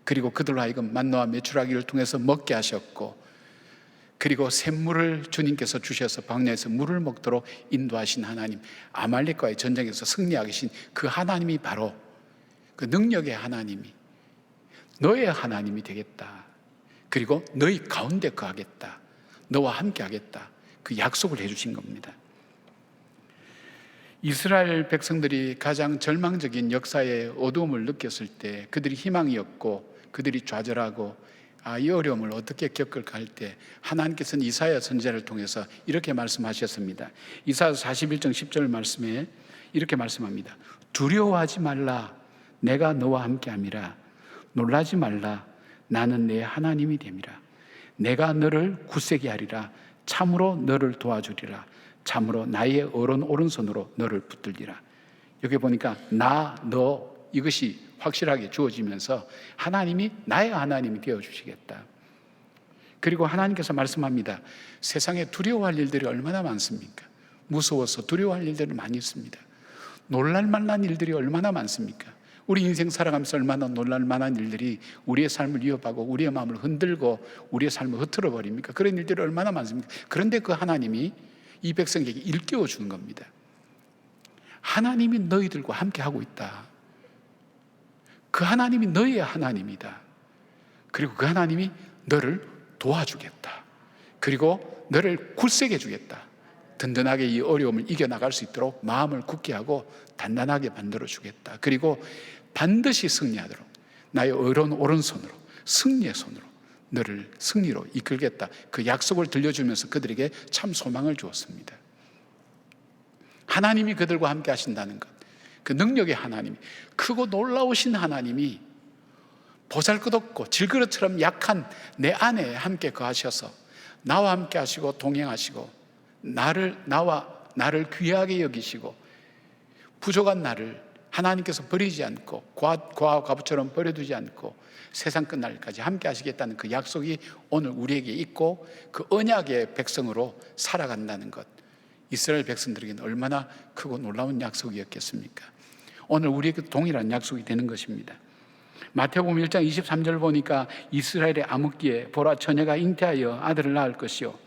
그리고 그들로 하여금 만나와 메추라기를 통해서 먹게 하셨고, 그리고 샘물을 주님께서 주셔서 광야에서 물을 먹도록 인도하신 하나님, 아말렉과의 전쟁에서 승리하게 하신 그 하나님이 바로 그 능력의 하나님이 너의 하나님이 되겠다. 그리고 너희 가운데 거하겠다. 너와 함께 하겠다. 그 약속을 해주신 겁니다. 이스라엘 백성들이 가장 절망적인 역사의 어두움을 느꼈을 때, 그들이 희망이 없고 그들이 좌절하고 이 어려움을 어떻게 겪을까 할 때 하나님께서는 이사야 선지자를 통해서 이렇게 말씀하셨습니다. 이사야 41장 10절 말씀에 이렇게 말씀합니다. 두려워하지 말라. 내가 너와 함께함이라. 놀라지 말라. 나는 내 하나님이 됨이라. 내가 너를 굳세게 하리라. 참으로 너를 도와주리라. 참으로 나의 오른손으로 너를 붙들리라. 여기 보니까 나, 너 이것이 확실하게 주어지면서 하나님이 나의 하나님이 되어주시겠다. 그리고 하나님께서 말씀합니다. 세상에 두려워할 일들이 얼마나 많습니까? 무서워서 두려워할 일들이 많이 있습니다. 놀랄 만한 일들이 얼마나 많습니까? 우리 인생 살아가면서 얼마나 놀랄 만한 일들이 우리의 삶을 위협하고 우리의 마음을 흔들고 우리의 삶을 흐트러 버립니까? 그런 일들이 얼마나 많습니까? 그런데 그 하나님이 이 백성에게 일깨워 주는 겁니다. 하나님이 너희들과 함께 하고 있다. 그 하나님이 너희의 하나님이다. 그리고 그 하나님이 너를 도와주겠다. 그리고 너를 굳세게 주겠다. 든든하게 이 어려움을 이겨나갈 수 있도록 마음을 굳게 하고 단단하게 만들어 주겠다. 그리고 반드시 승리하도록 나의 오른손으로, 승리의 손으로 너를 승리로 이끌겠다. 그 약속을 들려주면서 그들에게 참 소망을 주었습니다. 하나님이 그들과 함께 하신다는 것, 그 능력의 하나님이, 크고 놀라우신 하나님이 보잘것없고 질그릇처럼 약한 내 안에 함께 거하셔서 나와 함께 하시고 동행하시고 나를 귀하게 여기시고 부족한 나를 하나님께서 버리지 않고 과와 과부처럼 버려두지 않고 세상 끝날까지 함께 하시겠다는 그 약속이 오늘 우리에게 있고 그 언약의 백성으로 살아간다는 것, 이스라엘 백성들에게는 얼마나 크고 놀라운 약속이었겠습니까? 오늘 우리에게 동일한 약속이 되는 것입니다. 마태복음 1장 23절 보니까 이스라엘의 암흑기에 보라 처녀가 잉태하여 아들을 낳을 것이요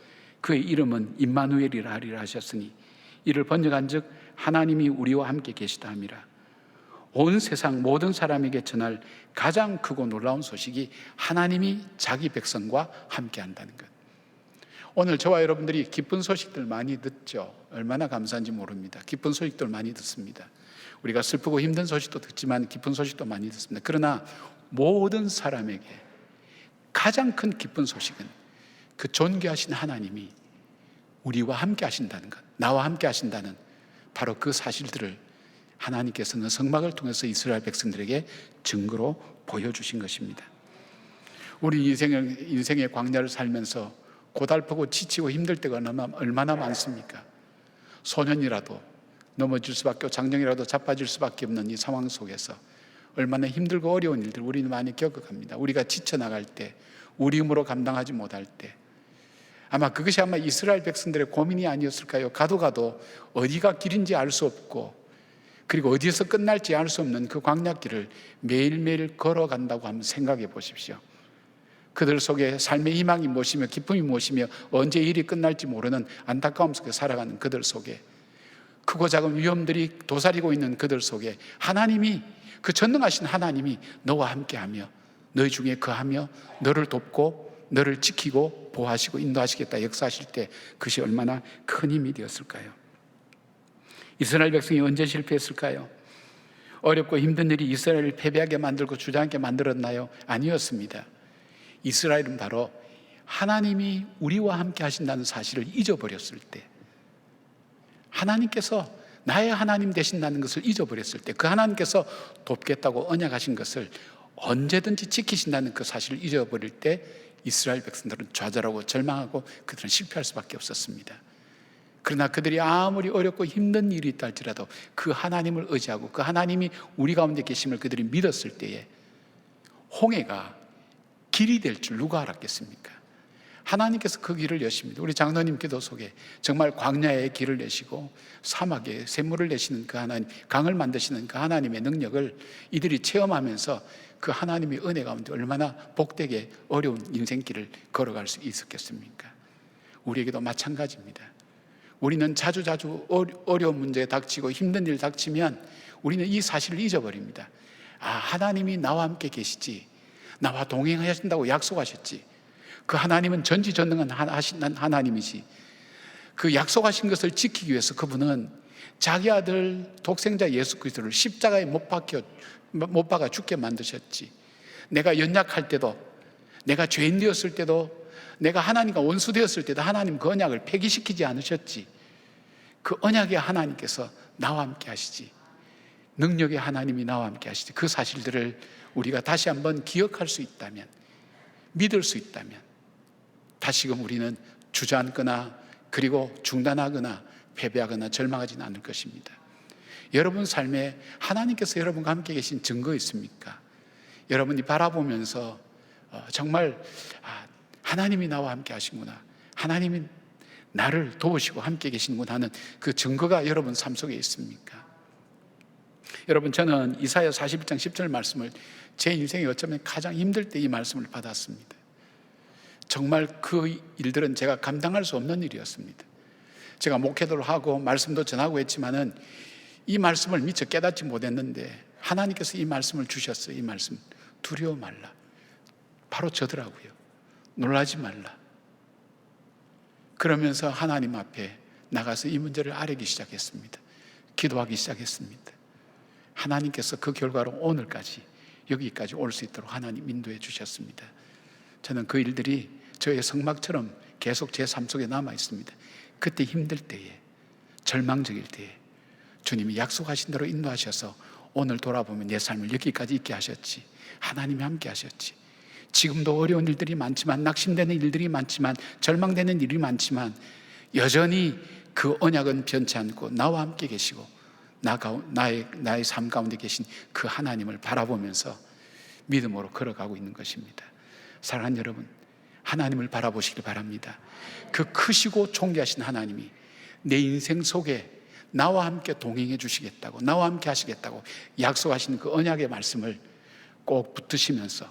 그의 이름은 임마누엘이라 하리라 하셨으니 이를 번역한즉 하나님이 우리와 함께 계시다 함이라. 온 세상 모든 사람에게 전할 가장 크고 놀라운 소식이 하나님이 자기 백성과 함께 한다는 것. 오늘 저와 여러분들이 기쁜 소식들 많이 듣죠. 얼마나 감사한지 모릅니다. 기쁜 소식들 많이 듣습니다. 우리가 슬프고 힘든 소식도 듣지만 기쁜 소식도 많이 듣습니다. 그러나 모든 사람에게 가장 큰 기쁜 소식은 그 존귀하신 하나님이 우리와 함께 하신다는 것, 나와 함께 하신다는 바로 그 사실들을 하나님께서는 성막을 통해서 이스라엘 백성들에게 증거로 보여주신 것입니다. 우리 인생의 광야를 살면서 고달프고 지치고 힘들 때가 얼마나 많습니까? 소년이라도 넘어질 수밖에 없고 장정이라도 자빠질 수밖에 없는 이 상황 속에서 얼마나 힘들고 어려운 일들 우리는 많이 겪어갑니다. 우리가 지쳐나갈 때, 우리 힘으로 감당하지 못할 때, 아마 그것이 아마 이스라엘 백성들의 고민이 아니었을까요? 가도 어디가 길인지 알 수 없고 그리고 어디에서 끝날지 알 수 없는 그 광야길을 매일매일 걸어간다고 한번 생각해 보십시오. 그들 속에 삶의 희망이 무엇이며 기쁨이 무엇이며 언제 일이 끝날지 모르는 안타까움 속에 살아가는 그들 속에, 크고 작은 위험들이 도사리고 있는 그들 속에 하나님이, 그 전능하신 하나님이 너와 함께하며 너희 중에 거하며 너를 돕고 너를 지키고 보호하시고 인도하시겠다 역사하실 때 그것이 얼마나 큰 힘이 되었을까요? 이스라엘 백성이 언제 실패했을까요? 어렵고 힘든 일이 이스라엘을 패배하게 만들고 주저앉게 만들었나요? 아니었습니다. 이스라엘은 바로 하나님이 우리와 함께 하신다는 사실을 잊어버렸을 때, 하나님께서 나의 하나님 되신다는 것을 잊어버렸을 때, 그 하나님께서 돕겠다고 언약하신 것을 언제든지 지키신다는 그 사실을 잊어버릴 때 이스라엘 백성들은 좌절하고 절망하고 그들은 실패할 수밖에 없었습니다. 그러나 그들이 아무리 어렵고 힘든 일이 있다 할지라도 그 하나님을 의지하고 그 하나님이 우리 가운데 계심을 그들이 믿었을 때에 홍해가 길이 될 줄 누가 알았겠습니까? 하나님께서 그 길을 여십니다. 우리 장로님 기도 속에 정말 광야에 길을 내시고 사막에 샘물을 내시는 그 하나님, 강을 만드시는 그 하나님의 능력을 이들이 체험하면서 그 하나님의 은혜 가운데 얼마나 복되게 어려운 인생길을 걸어갈 수 있었겠습니까? 우리에게도 마찬가지입니다. 우리는 자주자주 어려운 문제에 닥치고 힘든 일 닥치면 우리는 이 사실을 잊어버립니다. 아, 하나님이 나와 함께 계시지, 나와 동행하신다고 약속하셨지, 그 하나님은 전지전능한 하나님이시, 그 약속하신 것을 지키기 위해서 그분은 자기 아들 독생자 예수 그리스도를 십자가에 못 박아 죽게 만드셨지. 내가 연약할 때도, 내가 죄인 되었을 때도, 내가 하나님과 원수 되었을 때도 하나님 그 언약을 폐기시키지 않으셨지. 그 언약의 하나님께서 나와 함께 하시지, 능력의 하나님이 나와 함께 하시지. 그 사실들을 우리가 다시 한번 기억할 수 있다면, 믿을 수 있다면 다시금 우리는 주저앉거나 그리고 중단하거나 패배하거나 절망하지는 않을 것입니다. 여러분 삶에 하나님께서 여러분과 함께 계신 증거 있습니까? 여러분이 바라보면서 정말 하나님이 나와 함께 하시구나, 하나님이 나를 도우시고 함께 계시는구나 하는 그 증거가 여러분 삶 속에 있습니까? 여러분, 저는 이사야 41장 10절 말씀을 제 인생에 어쩌면 가장 힘들 때 이 말씀을 받았습니다. 정말 그 일들은 제가 감당할 수 없는 일이었습니다. 제가 목회도를 하고 말씀도 전하고 했지만은 이 말씀을 미처 깨닫지 못했는데 하나님께서 이 말씀을 주셨어요. 이 말씀, 두려워 말라. 바로 저더라고요. 놀라지 말라. 그러면서 하나님 앞에 나가서 이 문제를 아뢰기 시작했습니다. 기도하기 시작했습니다. 하나님께서 그 결과로 오늘까지 여기까지 올 수 있도록 하나님 인도해 주셨습니다. 저는 그 일들이 저의 성막처럼 계속 제 삶 속에 남아 있습니다. 그때 힘들 때에, 절망적일 때에 주님이 약속하신 대로 인도하셔서 오늘 돌아보면 내 삶을 여기까지 있게 하셨지, 하나님이 함께 하셨지. 지금도 어려운 일들이 많지만, 낙심되는 일들이 많지만, 절망되는 일이 많지만 여전히 그 언약은 변치 않고 나와 함께 계시고 나의 삶 가운데 계신 그 하나님을 바라보면서 믿음으로 걸어가고 있는 것입니다. 사랑하는 여러분, 하나님을 바라보시길 바랍니다. 그 크시고 존귀하신 하나님이 내 인생 속에 나와 함께 동행해 주시겠다고, 나와 함께 하시겠다고 약속하신 그 언약의 말씀을 꼭 붙드시면서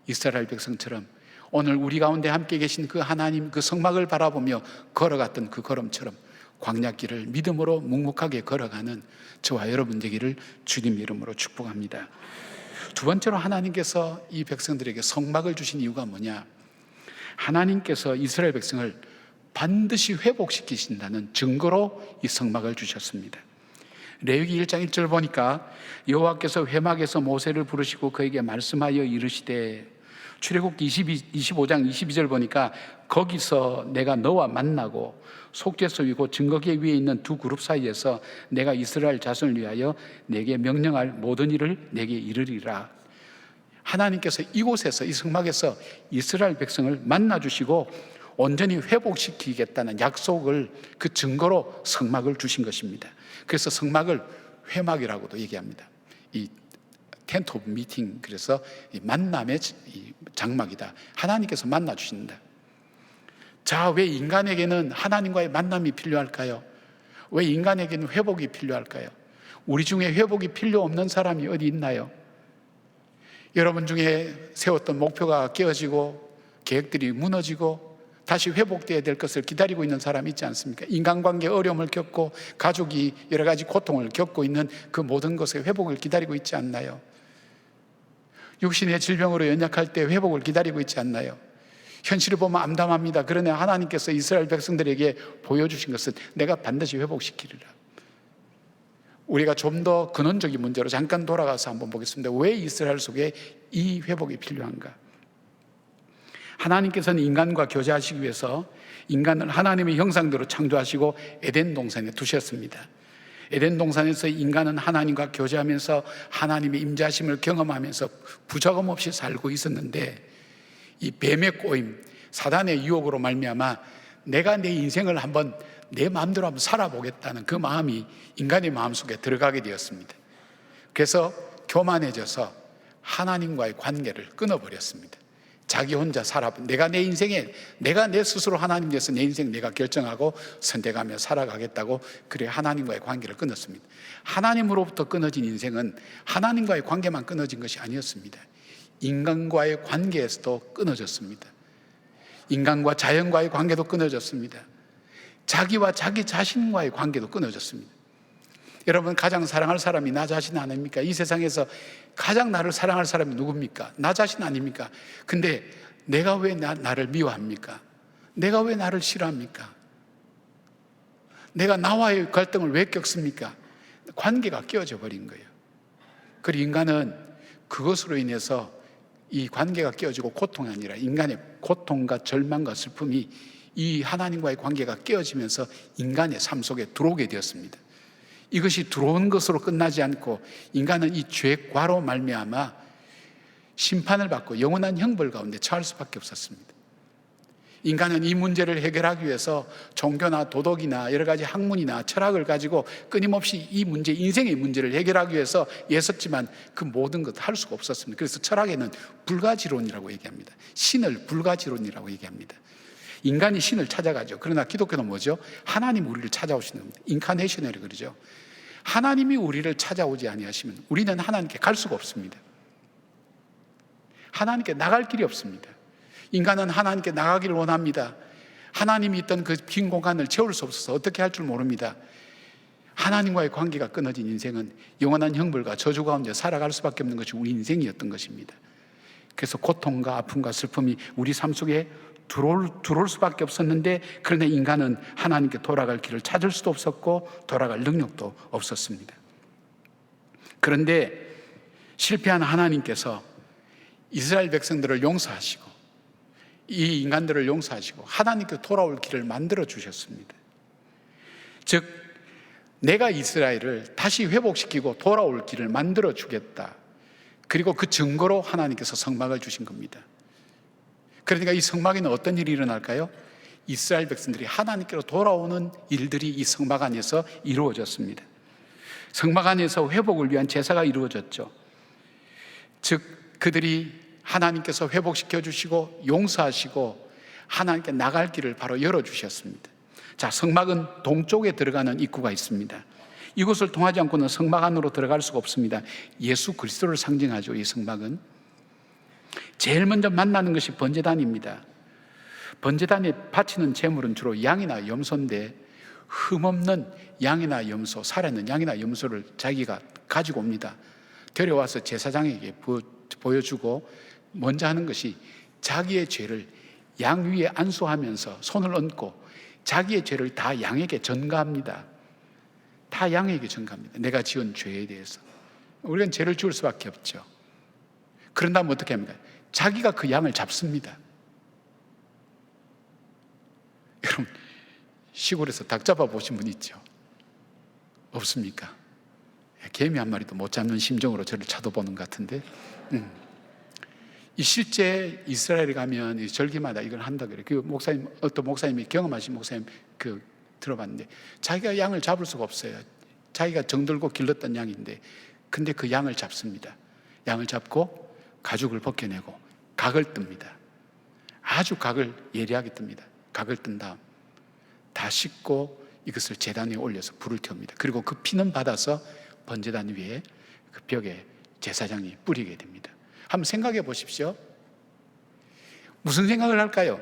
이스라엘 백성처럼 오늘 우리 가운데 함께 계신 그 하나님, 그 성막을 바라보며 걸어갔던 그 걸음처럼 광야길을 믿음으로 묵묵하게 걸어가는 저와 여러분 되기를 주님 이름으로 축복합니다. 두 번째로 하나님께서 이 백성들에게 성막을 주신 이유가 뭐냐? 하나님께서 이스라엘 백성을 반드시 회복시키신다는 증거로 이 성막을 주셨습니다. 레위기 1장 1절 보니까 여호와께서 회막에서 모세를 부르시고 그에게 말씀하여 이르시되, 출애굽기 25장 22절 보니까 거기서 내가 너와 만나고 속죄소 위고 증거계 위에 있는 두 그룹 사이에서 내가 이스라엘 자손을 위하여 내게 명령할 모든 일을 내게 이르리라. 하나님께서 이곳에서, 이 성막에서 이스라엘 백성을 만나주시고 온전히 회복시키겠다는 약속을, 그 증거로 성막을 주신 것입니다. 그래서 성막을 회막이라고도 얘기합니다. 이 텐트 오브 미팅, 그래서 이 만남의 장막이다. 하나님께서 만나주신다. 자, 왜 인간에게는 하나님과의 만남이 필요할까요? 왜 인간에게는 회복이 필요할까요? 우리 중에 회복이 필요 없는 사람이 어디 있나요? 여러분 중에 세웠던 목표가 깨어지고 계획들이 무너지고 다시 회복되어야 될 것을 기다리고 있는 사람이 있지 않습니까? 인간관계 어려움을 겪고 가족이 여러 가지 고통을 겪고 있는 그 모든 것의 회복을 기다리고 있지 않나요? 육신의 질병으로 연약할 때 회복을 기다리고 있지 않나요? 현실을 보면 암담합니다. 그러나 하나님께서 이스라엘 백성들에게 보여주신 것은 내가 반드시 회복시키리라. 우리가 좀 더 근원적인 문제로 잠깐 돌아가서 한번 보겠습니다. 왜 이스라엘 속에 이 회복이 필요한가? 하나님께서는 인간과 교제하시기 위해서 인간을 하나님의 형상대로 창조하시고 에덴 동산에 두셨습니다. 에덴 동산에서 인간은 하나님과 교제하면서 하나님의 임재하심을 경험하면서 부작업 없이 살고 있었는데, 이 뱀의 꼬임, 사단의 유혹으로 말미암아 내가 내 인생을 한번 내 마음대로 한번 살아보겠다는 그 마음이 인간의 마음속에 들어가게 되었습니다. 그래서 교만해져서 하나님과의 관계를 끊어버렸습니다. 자기 혼자 내가 내 인생에 내가 내 스스로 하나님 돼서 내 인생 내가 결정하고 선택하며 살아가겠다고 그래 하나님과의 관계를 끊었습니다. 하나님으로부터 끊어진 인생은 하나님과의 관계만 끊어진 것이 아니었습니다. 인간과의 관계에서도 끊어졌습니다. 인간과 자연과의 관계도 끊어졌습니다. 자기와 자기 자신과의 관계도 끊어졌습니다. 여러분, 가장 사랑할 사람이 나 자신 아닙니까? 이 세상에서 가장 나를 사랑할 사람이 누굽니까? 나 자신 아닙니까? 근데 내가 왜 나를 미워합니까? 내가 왜 나를 싫어합니까? 내가 나와의 갈등을 왜 겪습니까? 관계가 끼어져 버린 거예요. 그리고 인간은 그것으로 인해서 이 관계가 끼어지고 고통이 아니라 인간의 고통과 절망과 슬픔이 이 하나님과의 관계가 깨어지면서 인간의 삶 속에 들어오게 되었습니다. 이것이 들어온 것으로 끝나지 않고 인간은 이 죄과로 말미암아 심판을 받고 영원한 형벌 가운데 처할 수밖에 없었습니다. 인간은 이 문제를 해결하기 위해서 종교나 도덕이나 여러 가지 학문이나 철학을 가지고 끊임없이 이 문제, 인생의 문제를 해결하기 위해서 애썼지만 그 모든 것 할 수가 없었습니다. 그래서 철학에는 불가지론이라고 얘기합니다. 신을 불가지론이라고 얘기합니다. 인간이 신을 찾아가죠. 그러나 기독교는 뭐죠? 하나님 우리를 찾아오시는 겁니다. 인카네이션이라고 그러죠. 하나님이 우리를 찾아오지 아니하시면 우리는 하나님께 갈 수가 없습니다. 하나님께 나갈 길이 없습니다. 인간은 하나님께 나가기를 원합니다. 하나님이 있던 그 빈 공간을 채울 수 없어서 어떻게 할 줄 모릅니다. 하나님과의 관계가 끊어진 인생은 영원한 형벌과 저주 가운데 살아갈 수밖에 없는 것이 우리 인생이었던 것입니다. 그래서 고통과 아픔과 슬픔이 우리 삶 속에 들어올 수밖에 없었는데, 그러나 인간은 하나님께 돌아갈 길을 찾을 수도 없었고 돌아갈 능력도 없었습니다. 그런데 실패한 하나님께서 이스라엘 백성들을 용서하시고 이 인간들을 용서하시고 하나님께 돌아올 길을 만들어 주셨습니다. 즉, 내가 이스라엘을 다시 회복시키고 돌아올 길을 만들어 주겠다. 그리고 그 증거로 하나님께서 성막을 주신 겁니다. 그러니까 이 성막에는 어떤 일이 일어날까요? 이스라엘 백성들이 하나님께로 돌아오는 일들이 이 성막 안에서 이루어졌습니다. 성막 안에서 회복을 위한 제사가 이루어졌죠. 즉, 그들이 하나님께서 회복시켜 주시고 용서하시고 하나님께 나갈 길을 바로 열어주셨습니다. 자, 성막은 동쪽에 들어가는 입구가 있습니다. 이곳을 통하지 않고는 성막 안으로 들어갈 수가 없습니다. 예수 그리스도를 상징하죠. 이 성막은 제일 먼저 만나는 것이 번제단입니다. 번제단에 바치는 제물은 주로 양이나 염소인데 흠없는 양이나 염소, 살아있는 양이나 염소를 자기가 가지고 옵니다. 데려와서 제사장에게 보여주고 먼저 하는 것이 자기의 죄를 양 위에 안수하면서 손을 얹고 자기의 죄를 다 양에게 전가합니다. 다 양에게 전가합니다. 내가 지은 죄에 대해서. 우리는 죄를 지을 수밖에 없죠. 그런다면 어떻게 합니까? 자기가 그 양을 잡습니다. 여러분, 시골에서 닭 잡아보신 분 있죠? 없습니까? 개미 한 마리도 못 잡는 심정으로 저를 쳐다보는 것 같은데, 이 실제 이스라엘에 가면 이 절기마다 이걸 한다 그래요. 그 목사님, 어떤 목사님이 경험하신 목사님 들어봤는데 자기가 양을 잡을 수가 없어요. 자기가 정들고 길렀던 양인데, 근데 그 양을 잡습니다. 양을 잡고 가죽을 벗겨내고 각을 뜹니다. 아주 각을 예리하게 뜹니다. 각을 뜬 다음 다 씻고 이것을 제단 위에 올려서 불을 태웁니다. 그리고 그 피는 받아서 번제단 위에 그 벽에 제사장이 뿌리게 됩니다. 한번 생각해 보십시오. 무슨 생각을 할까요?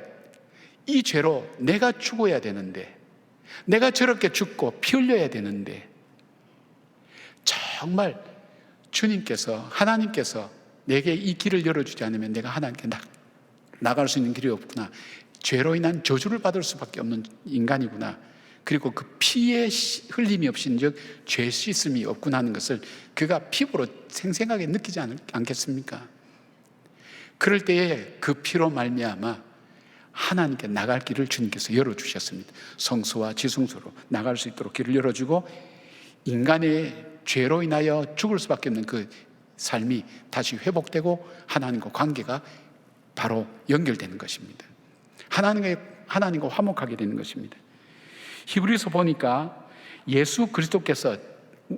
이 죄로 내가 죽어야 되는데, 내가 저렇게 죽고 피 흘려야 되는데, 정말 주님께서, 하나님께서 내게 이 길을 열어주지 않으면 내가 하나님께 나갈 수 있는 길이 없구나. 죄로 인한 저주를 받을 수밖에 없는 인간이구나. 그리고 그 피의 흘림이 없인즉 죄 씻음이 없구나 하는 것을 그가 피부로 생생하게 느끼지 않겠습니까? 그럴 때에 그 피로 말미암아 하나님께 나갈 길을 주님께서 열어주셨습니다. 성소와 지성소로 나갈 수 있도록 길을 열어주고 인간의 죄로 인하여 죽을 수밖에 없는 그 삶이 다시 회복되고 하나님과 관계가 바로 연결되는 것입니다. 하나님과 화목하게 되는 것입니다. 히브리서 보니까 예수 그리스도께서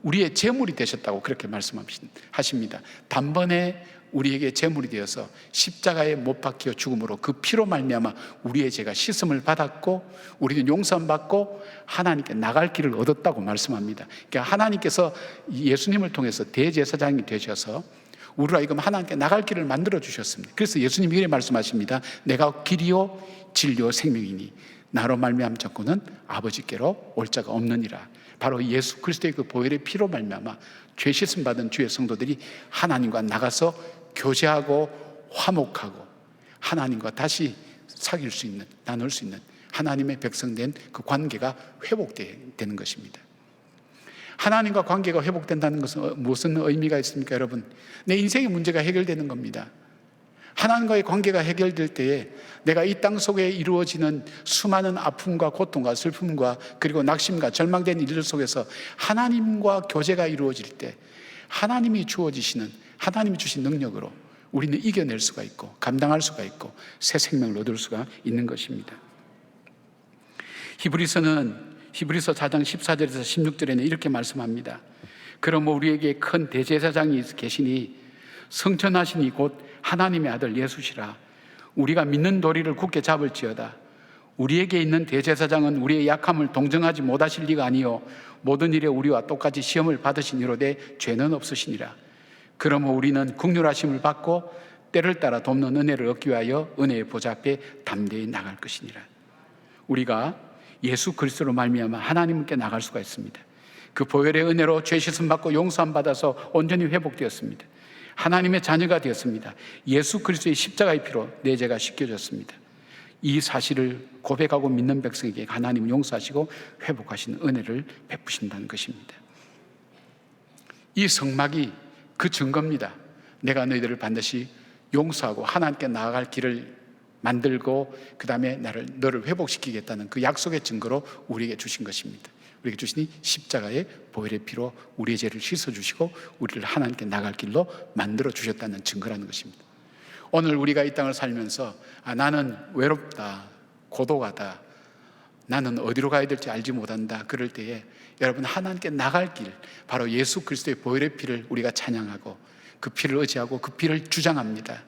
우리의 제물이 되셨다고 그렇게 말씀하십니다. 단번에 우리에게 제물이 되어서 십자가에 못 박혀 죽음으로 그 피로 말미암아 우리의 죄가 씻음을 받았고 우리는 용서함 받고 하나님께 나갈 길을 얻었다고 말씀합니다. 그러니까 하나님께서 예수님을 통해서 대제사장이 되셔서 우리로 하여금 하나님께 나갈 길을 만들어 주셨습니다. 그래서 예수님이 이렇게 말씀하십니다. 내가 길이요 진리요 생명이니 나로 말미암 자꾸는 아버지께로 올 자가 없느니라. 바로 예수 그리스도의 그 보혈의 피로 말미암아 죄 씻음 받은 주의 성도들이 하나님과 나가서 교제하고 화목하고 하나님과 다시 사귈 수 있는, 나눌 수 있는 하나님의 백성된 그 관계가 회복되는 것입니다. 하나님과 관계가 회복된다는 것은 무슨 의미가 있습니까, 여러분? 내 인생의 문제가 해결되는 겁니다. 하나님과의 관계가 해결될 때에 내가 이 땅 속에 이루어지는 수많은 아픔과 고통과 슬픔과 그리고 낙심과 절망된 일들 속에서 하나님과 교제가 이루어질 때 하나님이 주어지시는, 하나님이 주신 능력으로 우리는 이겨낼 수가 있고 감당할 수가 있고 새 생명을 얻을 수가 있는 것입니다. 히브리서 4장 14절에서 16절에는 이렇게 말씀합니다. 그러므로 우리에게 큰 대제사장이 계시니 성천하시니 곧 하나님의 아들 예수시라. 우리가 믿는 도리를 굳게 잡을지어다. 우리에게 있는 대제사장은 우리의 약함을 동정하지 못하실 리가 아니요 모든 일에 우리와 똑같이 시험을 받으신 이로되 죄는 없으시니라. 그러므로 우리는 긍휼하심을 받고 때를 따라 돕는 은혜를 얻기 위하여 은혜의 보좌 앞에 담대히 나갈 것이니라. 우리가 예수 그리스도로 말미암아 하나님께 나갈 수가 있습니다. 그 보혈의 은혜로 죄 씻음 받고 용서함 받아서 온전히 회복되었습니다. 하나님의 자녀가 되었습니다. 예수 그리스도의 십자가의 피로 내 죄가 씻겨졌습니다. 이 사실을 고백하고 믿는 백성에게 하나님은 용서하시고 회복하시는 은혜를 베푸신다는 것입니다. 이 성막이 그 증거입니다. 내가 너희들을 반드시 용서하고 하나님께 나아갈 길을 만들고 그 다음에 너를 회복시키겠다는 그 약속의 증거로 우리에게 주신 것입니다. 우리에게 주시니 십자가의 보혈의 피로 우리의 죄를 씻어주시고 우리를 하나님께 나갈 길로 만들어 주셨다는 증거라는 것입니다. 오늘 우리가 이 땅을 살면서 나는 외롭다, 고독하다, 나는 어디로 가야 될지 알지 못한다, 그럴 때에 여러분 하나님께 나갈 길, 바로 예수 그리스도의 보혈의 피를 우리가 찬양하고 그 피를 의지하고 그 피를 주장합니다.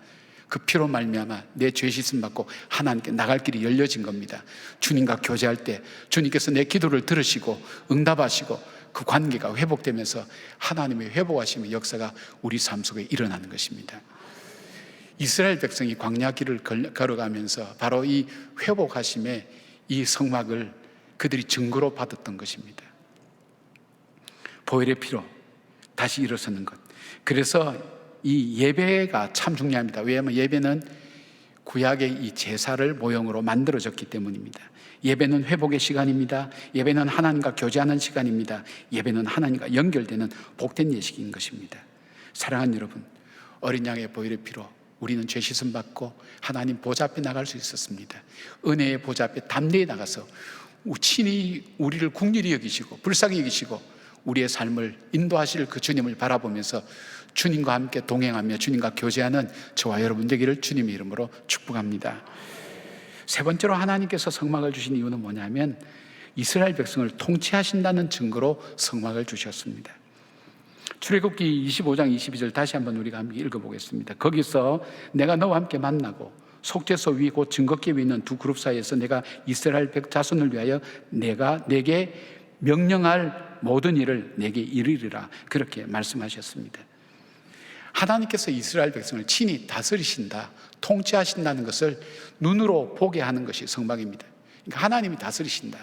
그 피로 말미암아 내 죄 씻음 받고 하나님께 나갈 길이 열려진 겁니다. 주님과 교제할 때 주님께서 내 기도를 들으시고 응답하시고 그 관계가 회복되면서 하나님의 회복하심의 역사가 우리 삶 속에 일어나는 것입니다. 이스라엘 백성이 광야 길을 걸어가면서 바로 이 회복하심의 이 성막을 그들이 증거로 받았던 것입니다. 보혈의 피로 다시 일어서는 것. 그래서 이 예배가 참 중요합니다. 왜냐하면 예배는 구약의 이 제사를 모형으로 만들어졌기 때문입니다. 예배는 회복의 시간입니다. 예배는 하나님과 교제하는 시간입니다. 예배는 하나님과 연결되는 복된 예식인 것입니다. 사랑하는 여러분, 어린 양의 보혈의 피로 우리는 죄 씻음 받고 하나님 보좌 앞에 나갈 수 있었습니다. 은혜의 보좌 앞에 담대히 나가서 친히 우리를 긍휼히 여기시고 불쌍히 여기시고 우리의 삶을 인도하실 그 주님을 바라보면서 주님과 함께 동행하며 주님과 교제하는 저와 여러분 되기를 주님의 이름으로 축복합니다. 세 번째로 하나님께서 성막을 주신 이유는 뭐냐면 이스라엘 백성을 통치하신다는 증거로 성막을 주셨습니다. 출애굽기 25장 22절 다시 한번 우리가 함께 읽어보겠습니다. 거기서 내가 너와 함께 만나고 속죄소 위 곧 증거계 위에 있는 두 그룹 사이에서 내가 이스라엘 자손을 위하여 내가 내게 명령할 모든 일을 내게 이르리라, 그렇게 말씀하셨습니다. 하나님께서 이스라엘 백성을 친히 다스리신다, 통치하신다는 것을 눈으로 보게 하는 것이 성막입니다. 그러니까 하나님이 다스리신다.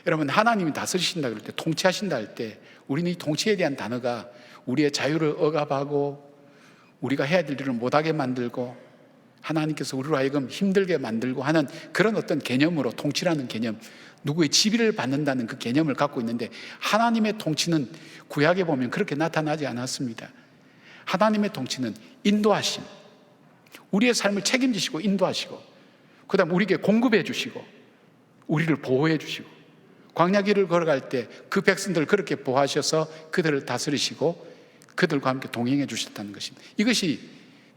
여러분, 하나님이 다스리신다 그럴 때, 통치하신다 할 때 우리는 이 통치에 대한 단어가 우리의 자유를 억압하고 우리가 해야 될 일을 못하게 만들고 하나님께서 우리로 하여금 힘들게 만들고 하는 그런 어떤 개념으로, 통치라는 개념, 누구의 지위를 받는다는 그 개념을 갖고 있는데, 하나님의 통치는 구약에 보면 그렇게 나타나지 않았습니다. 하나님의 통치는 인도하심, 우리의 삶을 책임지시고 인도하시고 그 다음 우리에게 공급해 주시고 우리를 보호해 주시고 광야 길을 걸어갈 때 그 백성들을 그렇게 보호하셔서 그들을 다스리시고 그들과 함께 동행해 주셨다는 것입니다. 이것이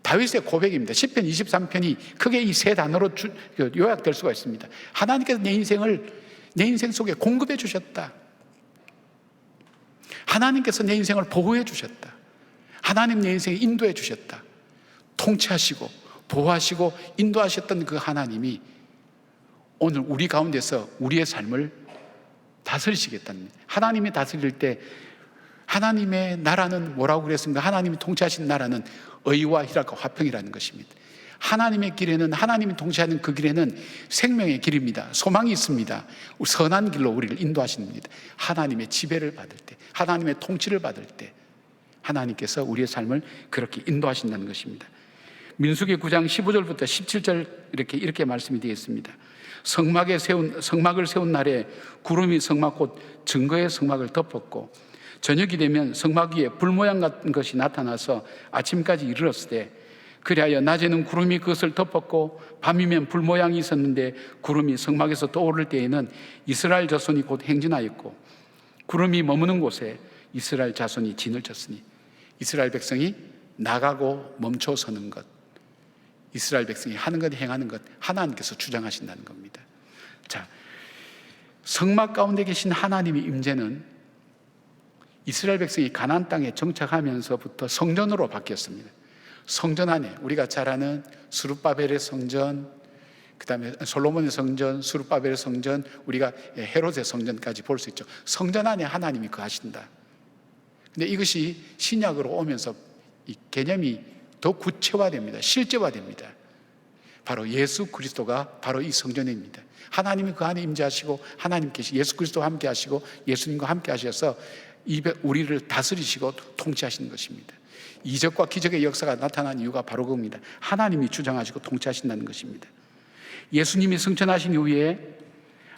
다윗의 고백입니다. 시편 23편이 크게 이 세 단어로 요약될 수가 있습니다. 하나님께서 내 인생을 내 인생 속에 공급해 주셨다. 하나님께서 내 인생을 보호해 주셨다. 하나님 내 인생에 인도해 주셨다. 통치하시고 보호하시고 인도하셨던 그 하나님이 오늘 우리 가운데서 우리의 삶을 다스리시겠다는, 하나님이 다스릴 때 하나님의 나라는 뭐라고 그랬습니까? 하나님이 통치하신 나라는 의와 희락과 화평이라는 것입니다. 하나님의 길에는, 하나님이 통치하는 그 길에는 생명의 길입니다. 소망이 있습니다. 선한 길로 우리를 인도하십니다. 하나님의 지배를 받을 때, 하나님의 통치를 받을 때 하나님께서 우리의 삶을 그렇게 인도하신다는 것입니다. 민수기 9장 15절부터 17절 이렇게 말씀이 되어 있습니다. 성막을 세운 날에 구름이 성막 곧 증거의 성막을 덮었고 저녁이 되면 성막 위에 불 모양 같은 것이 나타나서 아침까지 이르렀을 때 그리하여 낮에는 구름이 그것을 덮었고 밤이면 불 모양이 있었는데 구름이 성막에서 떠오를 때에는 이스라엘 자손이 곧 행진하였고 구름이 머무는 곳에 이스라엘 자손이 진을 쳤으니 이스라엘 백성이 나가고 멈춰서는 것, 이스라엘 백성이 하는 것 행하는 것 하나님께서 주장하신다는 겁니다. 자, 성막 가운데 계신 하나님의 임재는 이스라엘 백성이 가나안 땅에 정착하면서부터 성전으로 바뀌었습니다. 성전 안에 우리가 잘 아는 스룹바벨의 성전, 그 다음에 솔로몬의 성전, 스룹바벨의 성전, 우리가 헤롯의 성전까지 볼 수 있죠. 성전 안에 하나님이 거하신다. 근데 이것이 신약으로 오면서 이 개념이 더 구체화됩니다. 실제화됩니다. 바로 예수 그리스도가 바로 이 성전입니다. 하나님이 그 안에 임재하시고 하나님께서 예수 그리스도와 함께 하시고 예수님과 함께 하셔서 우리를 다스리시고 통치하시는 것입니다. 이적과 기적의 역사가 나타난 이유가 바로 그겁니다. 하나님이 주장하시고 통치하신다는 것입니다. 예수님이 승천하신 이후에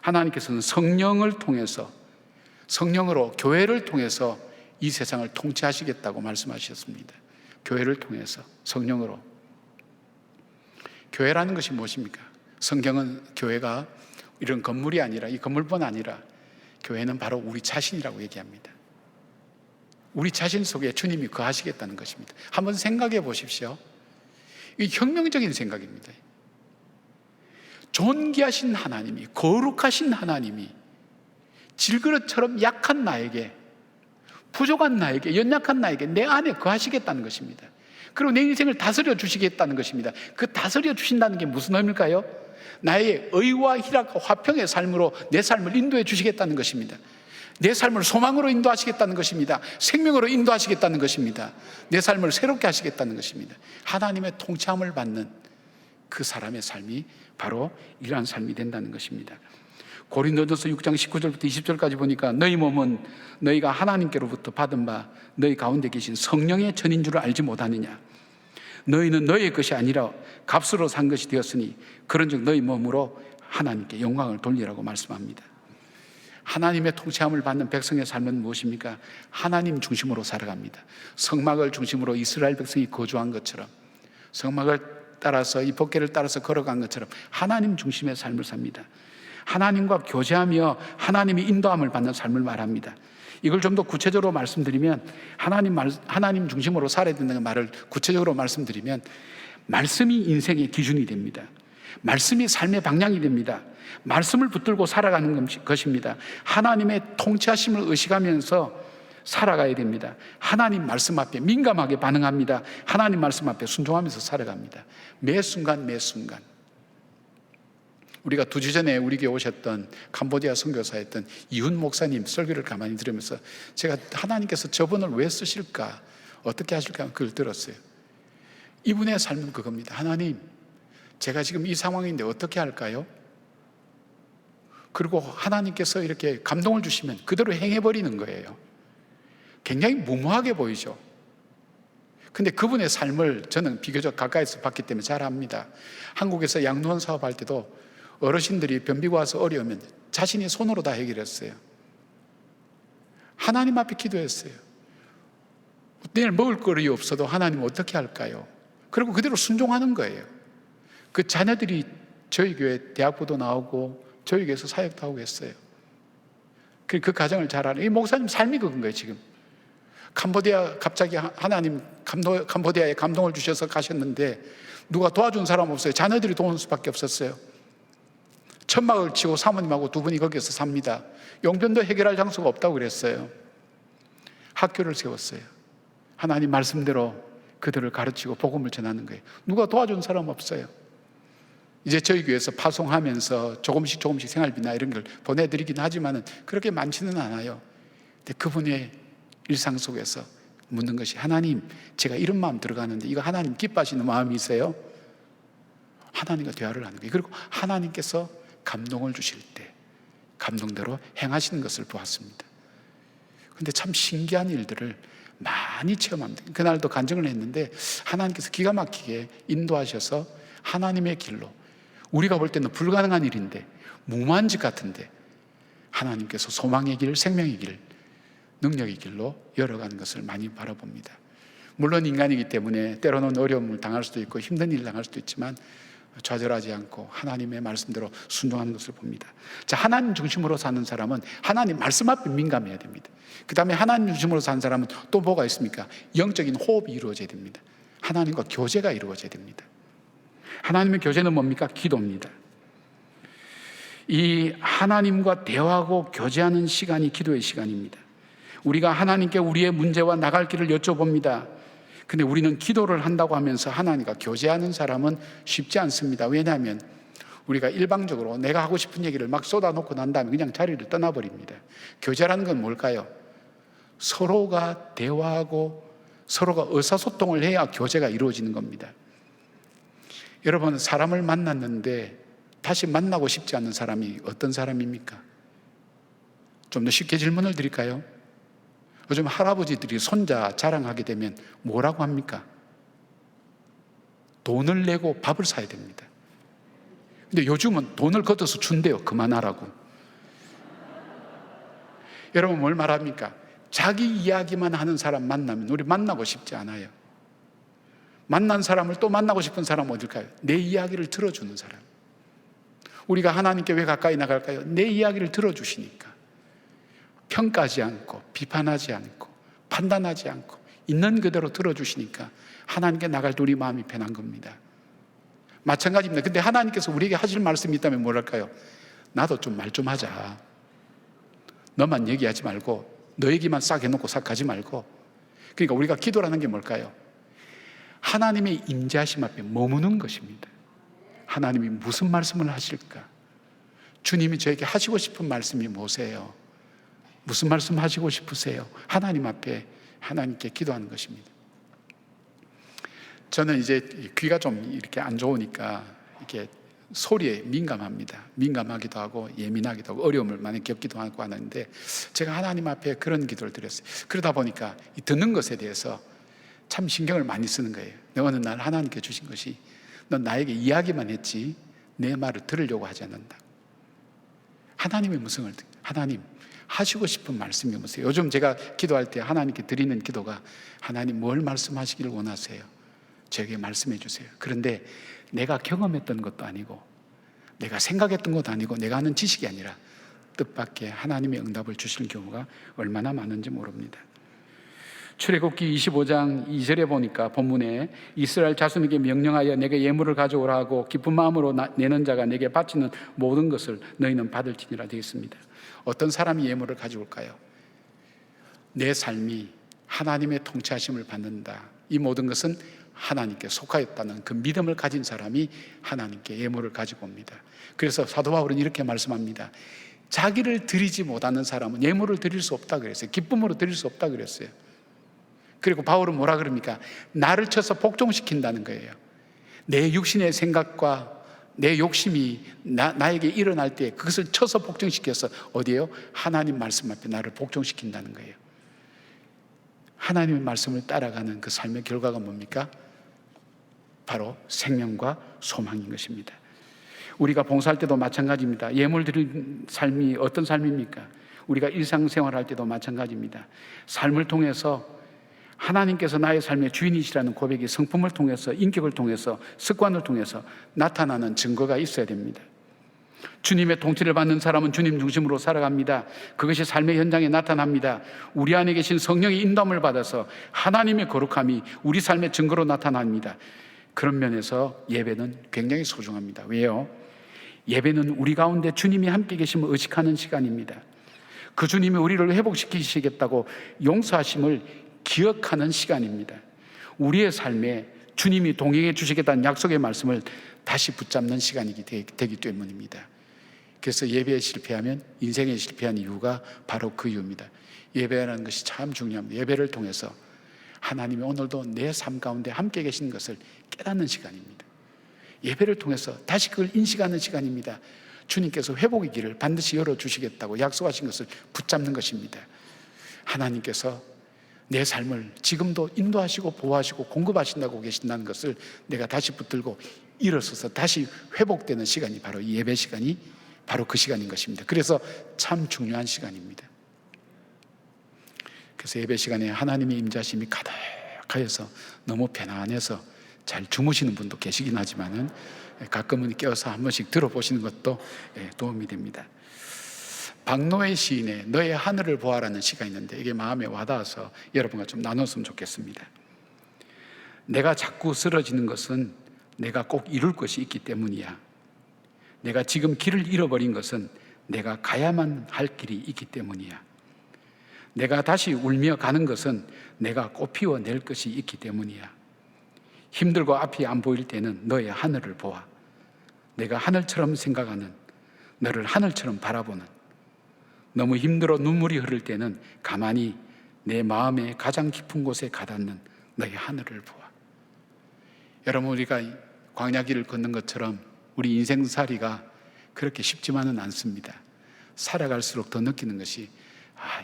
하나님께서는 성령을 통해서, 성령으로 교회를 통해서 이 세상을 통치하시겠다고 말씀하셨습니다. 교회를 통해서, 성령으로. 교회라는 것이 무엇입니까? 성경은 교회가 이런 건물이 아니라, 이 건물뿐 아니라 교회는 바로 우리 자신이라고 얘기합니다. 우리 자신 속에 주님이 거하시겠다는 것입니다. 한번 생각해 보십시오. 이 혁명적인 생각입니다. 존귀하신 하나님이, 거룩하신 하나님이 질그릇처럼 약한 나에게, 부족한 나에게, 연약한 나에게 내 안에 거하시겠다는 것입니다. 그리고 내 인생을 다스려 주시겠다는 것입니다. 그 다스려 주신다는 게 무슨 의미일까요? 나의 의와 희락과 화평의 삶으로 내 삶을 인도해 주시겠다는 것입니다. 내 삶을 소망으로 인도하시겠다는 것입니다. 생명으로 인도하시겠다는 것입니다. 내 삶을 새롭게 하시겠다는 것입니다. 하나님의 통치함을 받는 그 사람의 삶이 바로 이러한 삶이 된다는 것입니다. 고린도전서 6장 19절부터 20절까지 보니까 너희 몸은 너희가 하나님께로부터 받은 바 너희 가운데 계신 성령의 전인 줄을 알지 못하느냐. 너희는 너희의 것이 아니라 값으로 산 것이 되었으니 그런즉 너희 몸으로 하나님께 영광을 돌리라고 말씀합니다. 하나님의 통치함을 받는 백성의 삶은 무엇입니까? 하나님 중심으로 살아갑니다. 성막을 중심으로 이스라엘 백성이 거주한 것처럼, 성막을 따라서 이 법궤를 따라서 걸어간 것처럼 하나님 중심의 삶을 삽니다. 하나님과 교제하며 하나님의 인도함을 받는 삶을 말합니다. 이걸 좀 더 구체적으로 말씀드리면, 하나님 중심으로 살아야 된다는 말을 구체적으로 말씀드리면, 말씀이 인생의 기준이 됩니다. 말씀이 삶의 방향이 됩니다. 말씀을 붙들고 살아가는 것입니다. 하나님의 통치하심을 의식하면서 살아가야 됩니다. 하나님 말씀 앞에 민감하게 반응합니다. 하나님 말씀 앞에 순종하면서 살아갑니다. 매 순간 매 순간. 우리가 2주 전에 우리 교회 오셨던 캄보디아 선교사였던 이훈 목사님 설교를 가만히 들으면서 제가 하나님께서 저분을 왜 쓰실까, 어떻게 하실까 그걸 들었어요. 이분의 삶은 그겁니다. 하나님, 제가 지금 이 상황인데 어떻게 할까요? 그리고 하나님께서 이렇게 감동을 주시면 그대로 행해버리는 거예요. 굉장히 무모하게 보이죠. 근데 그분의 삶을 저는 비교적 가까이서 봤기 때문에 잘 압니다. 한국에서 양로원 사업할 때도 어르신들이 변비가 와서 어려우면 자신이 손으로 다 해결했어요. 하나님 앞에 기도했어요. 내일 먹을 거리 없어도 하나님 어떻게 할까요? 그리고 그대로 순종하는 거예요. 그 자녀들이 저희 교회 대학부도 나오고 저희 교회에서 사역도 하고 했어요. 그 가정을 잘 아는 이 목사님 삶이 그건 거예요. 지금 캄보디아 갑자기 하나님 캄보디아에 감동을 주셔서 가셨는데 누가 도와준 사람 없어요. 자녀들이 도울 수밖에 없었어요. 천막을 치고 사모님하고 두 분이 거기서 삽니다. 용변도 해결할 장소가 없다고 그랬어요. 학교를 세웠어요. 하나님 말씀대로 그들을 가르치고 복음을 전하는 거예요. 누가 도와준 사람 없어요. 이제 저희 교회에서 파송하면서 조금씩 생활비나 이런 걸 보내드리긴 하지만 그렇게 많지는 않아요. 근데 그분의 일상 속에서 묻는 것이, 하나님, 제가 이런 마음 들어가는데 이거 하나님 기뻐하시는 마음이세요? 하나님과 대화를 하는 거예요. 그리고 하나님께서 감동을 주실 때 감동대로 행하시는 것을 보았습니다. 근데 참 신기한 일들을 많이 체험합니다. 그날도 간증을 했는데 하나님께서 기가 막히게 인도하셔서 하나님의 길로, 우리가 볼 때는 불가능한 일인데 무모한 짓 같은데 하나님께서 소망의 길, 생명의 길, 능력의 길로 열어가는 것을 많이 바라봅니다. 물론 인간이기 때문에 때로는 어려움을 당할 수도 있고 힘든 일을 당할 수도 있지만 좌절하지 않고 하나님의 말씀대로 순종하는 것을 봅니다. 자, 하나님 중심으로 사는 사람은 하나님 말씀 앞에 민감해야 됩니다. 그 다음에 하나님 중심으로 사는 사람은 또 뭐가 있습니까? 영적인 호흡이 이루어져야 됩니다. 하나님과 교제가 이루어져야 됩니다. 하나님의 교제는 뭡니까? 기도입니다. 이 하나님과 대화하고 교제하는 시간이 기도의 시간입니다. 우리가 하나님께 우리의 문제와 나갈 길을 여쭤봅니다. 근데 우리는 기도를 한다고 하면서 하나님과 교제하는 사람은 쉽지 않습니다. 왜냐하면 우리가 일방적으로 내가 하고 싶은 얘기를 막 쏟아놓고 난 다음에 그냥 자리를 떠나버립니다. 교제라는 건 뭘까요? 서로가 대화하고 서로가 의사소통을 해야 교제가 이루어지는 겁니다. 여러분, 사람을 만났는데 다시 만나고 싶지 않은 사람이 어떤 사람입니까? 좀 더 쉽게 질문을 드릴까요? 요즘 할아버지들이 손자 자랑하게 되면 뭐라고 합니까? 돈을 내고 밥을 사야 됩니다. 근데 요즘은 돈을 걷어서 준대요. 그만하라고. 여러분, 뭘 말합니까? 자기 이야기만 하는 사람 만나면 우리 만나고 싶지 않아요. 만난 사람을 또 만나고 싶은 사람은 어딜까요? 내 이야기를 들어주는 사람. 우리가 하나님께 왜 가까이 나갈까요? 내 이야기를 들어주시니까. 평가하지 않고 비판하지 않고 판단하지 않고 있는 그대로 들어주시니까 하나님께 나갈 때 우리 마음이 편한 겁니다. 마찬가지입니다. 근데 하나님께서 우리에게 하실 말씀이 있다면 뭐랄까요? 나도 좀 말 좀 하자. 너만 얘기하지 말고 너 얘기만 싹 해놓고 싹 가지 말고. 그러니까 우리가 기도라는 게 뭘까요? 하나님의 임재하심 앞에 머무는 것입니다. 하나님이 무슨 말씀을 하실까? 주님이 저에게 하시고 싶은 말씀이 뭐세요? 무슨 말씀 하시고 싶으세요? 하나님 앞에 하나님께 기도하는 것입니다. 저는 이제 귀가 좀 이렇게 안 좋으니까 이렇게 소리에 민감합니다. 민감하기도 하고 예민하기도 하고 어려움을 많이 겪기도 하고 하는데 제가 하나님 앞에 그런 기도를 드렸어요. 그러다 보니까 이 듣는 것에 대해서 참 신경을 많이 쓰는 거예요. 어느 날 하나님께 주신 것이 넌 나에게 이야기만 했지 내 말을 들으려고 하지 않는다. 하나님의 음성을 하나님 하시고 싶은 말씀이 뭐세요? 요즘 제가 기도할 때 하나님께 드리는 기도가 하나님 뭘 말씀하시기를 원하세요? 저에게 말씀해 주세요. 그런데 내가 경험했던 것도 아니고 내가 생각했던 것도 아니고 내가 아는 지식이 아니라 뜻밖의 하나님의 응답을 주시는 경우가 얼마나 많은지 모릅니다. 출애굽기 25장 2절에 보니까 본문에 이스라엘 자손에게 명령하여 내게 예물을 가져오라 하고 기쁜 마음으로 내는 자가 내게 바치는 모든 것을 너희는 받을지니라 되어 있습니다. 어떤 사람이 예물을 가져올까요? 내 삶이 하나님의 통치하심을 받는다. 이 모든 것은 하나님께 속하였다는 그 믿음을 가진 사람이 하나님께 예물을 가지고 옵니다. 그래서 사도 바울은 이렇게 말씀합니다. 자기를 드리지 못하는 사람은 예물을 드릴 수 없다 그랬어요. 기쁨으로 드릴 수 없다 그랬어요. 그리고 바울은 뭐라 그럽니까? 나를 쳐서 복종시킨다는 거예요. 내 육신의 생각과 내 욕심이 나에게 일어날 때 그것을 쳐서 복종시켜서 어디에요? 하나님 말씀 앞에 나를 복종시킨다는 거예요. 하나님의 말씀을 따라가는 그 삶의 결과가 뭡니까? 바로 생명과 소망인 것입니다. 우리가 봉사할 때도 마찬가지입니다. 예물 드리는 삶이 어떤 삶입니까? 우리가 일상생활할 때도 마찬가지입니다. 삶을 통해서 하나님께서 나의 삶의 주인이시라는 고백이 성품을 통해서, 인격을 통해서, 습관을 통해서 나타나는 증거가 있어야 됩니다. 주님의 통치를 받는 사람은 주님 중심으로 살아갑니다. 그것이 삶의 현장에 나타납니다. 우리 안에 계신 성령의 인도함을 받아서 하나님의 거룩함이 우리 삶의 증거로 나타납니다. 그런 면에서 예배는 굉장히 소중합니다. 왜요? 예배는 우리 가운데 주님이 함께 계심을 의식하는 시간입니다. 그 주님이 우리를 회복시키시겠다고 용서하심을 기억하는 시간입니다. 우리의 삶에 주님이 동행해 주시겠다는 약속의 말씀을 다시 붙잡는 시간이 되기 때문입니다. 그래서 예배에 실패하면 인생에 실패한 이유가 바로 그 이유입니다. 예배라는 것이 참 중요합니다. 예배를 통해서 하나님이 오늘도 내 삶 가운데 함께 계신 것을 깨닫는 시간입니다. 예배를 통해서 다시 그걸 인식하는 시간입니다. 주님께서 회복의 길을 반드시 열어주시겠다고 약속하신 것을 붙잡는 것입니다. 하나님께서 내 삶을 지금도 인도하시고 보호하시고 공급하신다고 계신다는 것을 내가 다시 붙들고 일어서서 다시 회복되는 시간이 바로 이 예배 시간이 바로 그 시간인 것입니다. 그래서 참 중요한 시간입니다. 그래서 예배 시간에 하나님의 임재하심이 가득하여서 너무 편안해서 잘 주무시는 분도 계시긴 하지만은 가끔은 깨어서 한 번씩 들어보시는 것도 도움이 됩니다. 박노해 시인의 너의 하늘을 보아라는 시가 있는데 이게 마음에 와닿아서 여러분과 좀 나눴으면 좋겠습니다. 내가 자꾸 쓰러지는 것은 내가 꼭 이룰 것이 있기 때문이야. 내가 지금 길을 잃어버린 것은 내가 가야만 할 길이 있기 때문이야. 내가 다시 울며 가는 것은 내가 꽃피워낼 것이 있기 때문이야. 힘들고 앞이 안 보일 때는 너의 하늘을 보아. 내가 하늘처럼 생각하는, 너를 하늘처럼 바라보는, 너무 힘들어 눈물이 흐를 때는 가만히 내 마음의 가장 깊은 곳에 가닿는 너의 하늘을 보아. 여러분, 우리가 광야길을 걷는 것처럼 우리 인생살이가 그렇게 쉽지만은 않습니다. 살아갈수록 더 느끼는 것이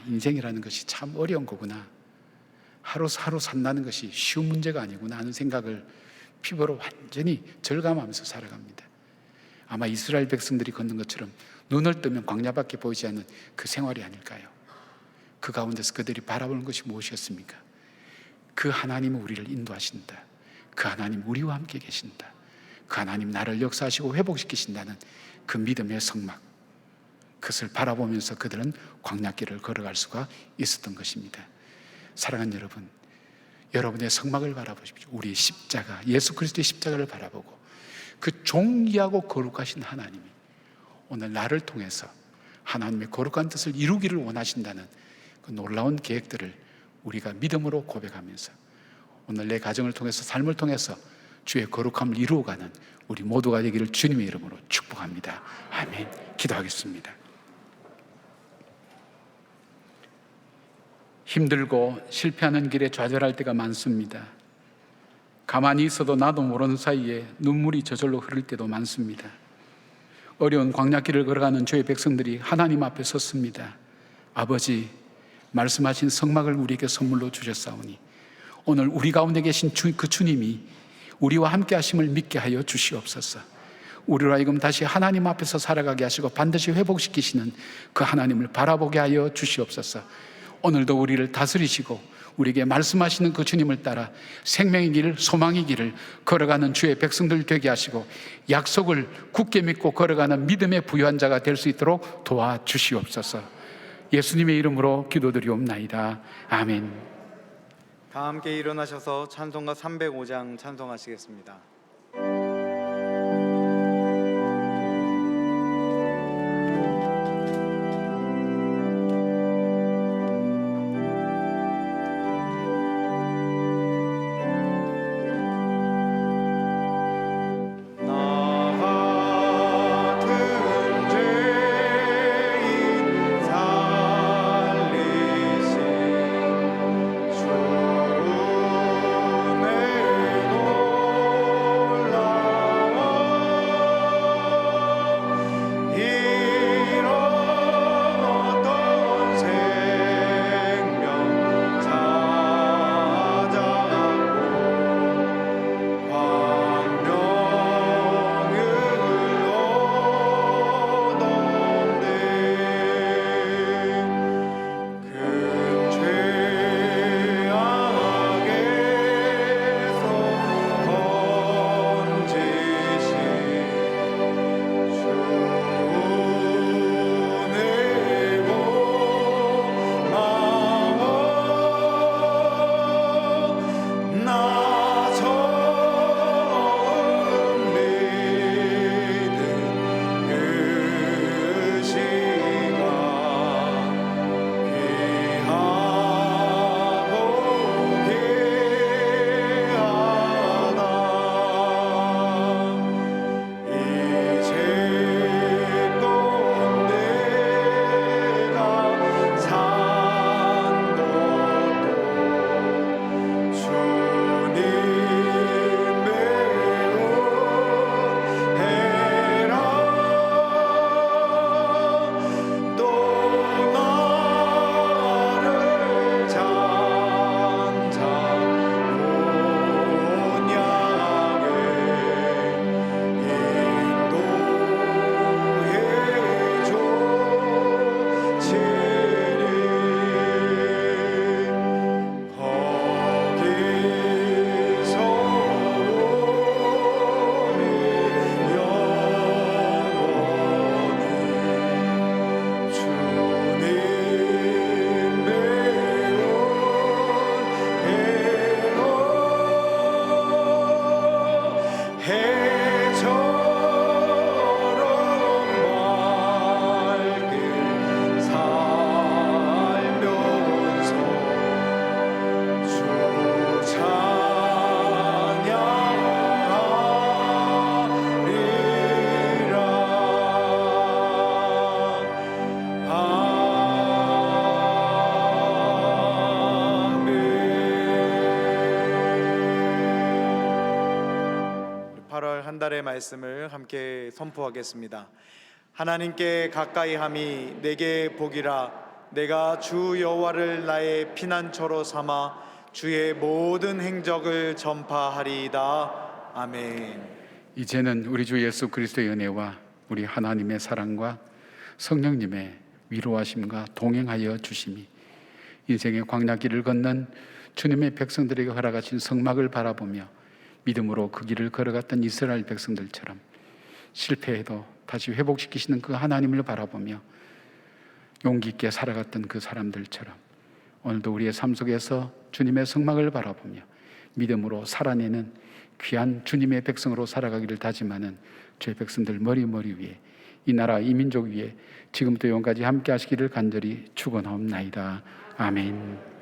인생이라는 것이 참 어려운 거구나. 하루하루 산다는 것이 쉬운 문제가 아니구나 하는 생각을 피부로 완전히 절감하면서 살아갑니다. 아마 이스라엘 백성들이 걷는 것처럼 눈을 뜨면 광야밖에 보이지 않는 그 생활이 아닐까요? 그 가운데서 그들이 바라보는 것이 무엇이었습니까? 그 하나님은 우리를 인도하신다. 그 하나님 우리와 함께 계신다. 그 하나님 나를 역사하시고 회복시키신다는 그 믿음의 성막, 그것을 바라보면서 그들은 광야길을 걸어갈 수가 있었던 것입니다. 사랑하는 여러분, 여러분의 성막을 바라보십시오. 우리의 십자가, 예수 그리스도의 십자가를 바라보고 그 존귀하고 거룩하신 하나님이 오늘 나를 통해서 하나님의 거룩한 뜻을 이루기를 원하신다는 그 놀라운 계획들을 우리가 믿음으로 고백하면서 오늘 내 가정을 통해서, 삶을 통해서 주의 거룩함을 이루어가는 우리 모두가 되기를 주님의 이름으로 축복합니다. 아멘. 기도하겠습니다. 힘들고 실패하는 길에 좌절할 때가 많습니다. 가만히 있어도 나도 모르는 사이에 눈물이 저절로 흐를 때도 많습니다. 어려운 광야길을 걸어가는 주의 백성들이 하나님 앞에 섰습니다. 아버지, 말씀하신 성막을 우리에게 선물로 주셨사오니 오늘 우리 가운데 계신 그 주님이 우리와 함께 하심을 믿게 하여 주시옵소서. 우리로 하여금 다시 하나님 앞에서 살아가게 하시고 반드시 회복시키시는 그 하나님을 바라보게 하여 주시옵소서. 오늘도 우리를 다스리시고 우리에게 말씀하시는 그 주님을 따라 생명의 길, 소망의 길을 걸어가는 주의 백성들 되게 하시고 약속을 굳게 믿고 걸어가는 믿음의 부유한 자가 될 수 있도록 도와주시옵소서. 예수님의 이름으로 기도드리옵나이다. 아멘. 다 함께 일어나셔서 찬송가 305장 찬송하시겠습니다. 주 한 달의 말씀을 함께 선포하겠습니다. 하나님께 가까이함이 내게 복이라. 내가 주 여호와를 나의 피난처로 삼아 주의 모든 행적을 전파하리이다. 아멘. 이제는 우리 주 예수 그리스도의 은혜와 우리 하나님의 사랑과 성령님의 위로하심과 동행하여 주심이 인생의 광야길을 걷는 주님의 백성들에게 허락하신 성막을 바라보며 믿음으로 그 길을 걸어갔던 이스라엘 백성들처럼 실패해도 다시 회복시키시는 그 하나님을 바라보며 용기 있게 살아갔던 그 사람들처럼 오늘도 우리의 삶 속에서 주님의 성막을 바라보며 믿음으로 살아내는 귀한 주님의 백성으로 살아가기를 다짐하는 주의 백성들 머리 위에 이 나라 이 민족 위에 지금부터 영원까지 함께 하시기를 간절히 축원하옵나이다. 아멘.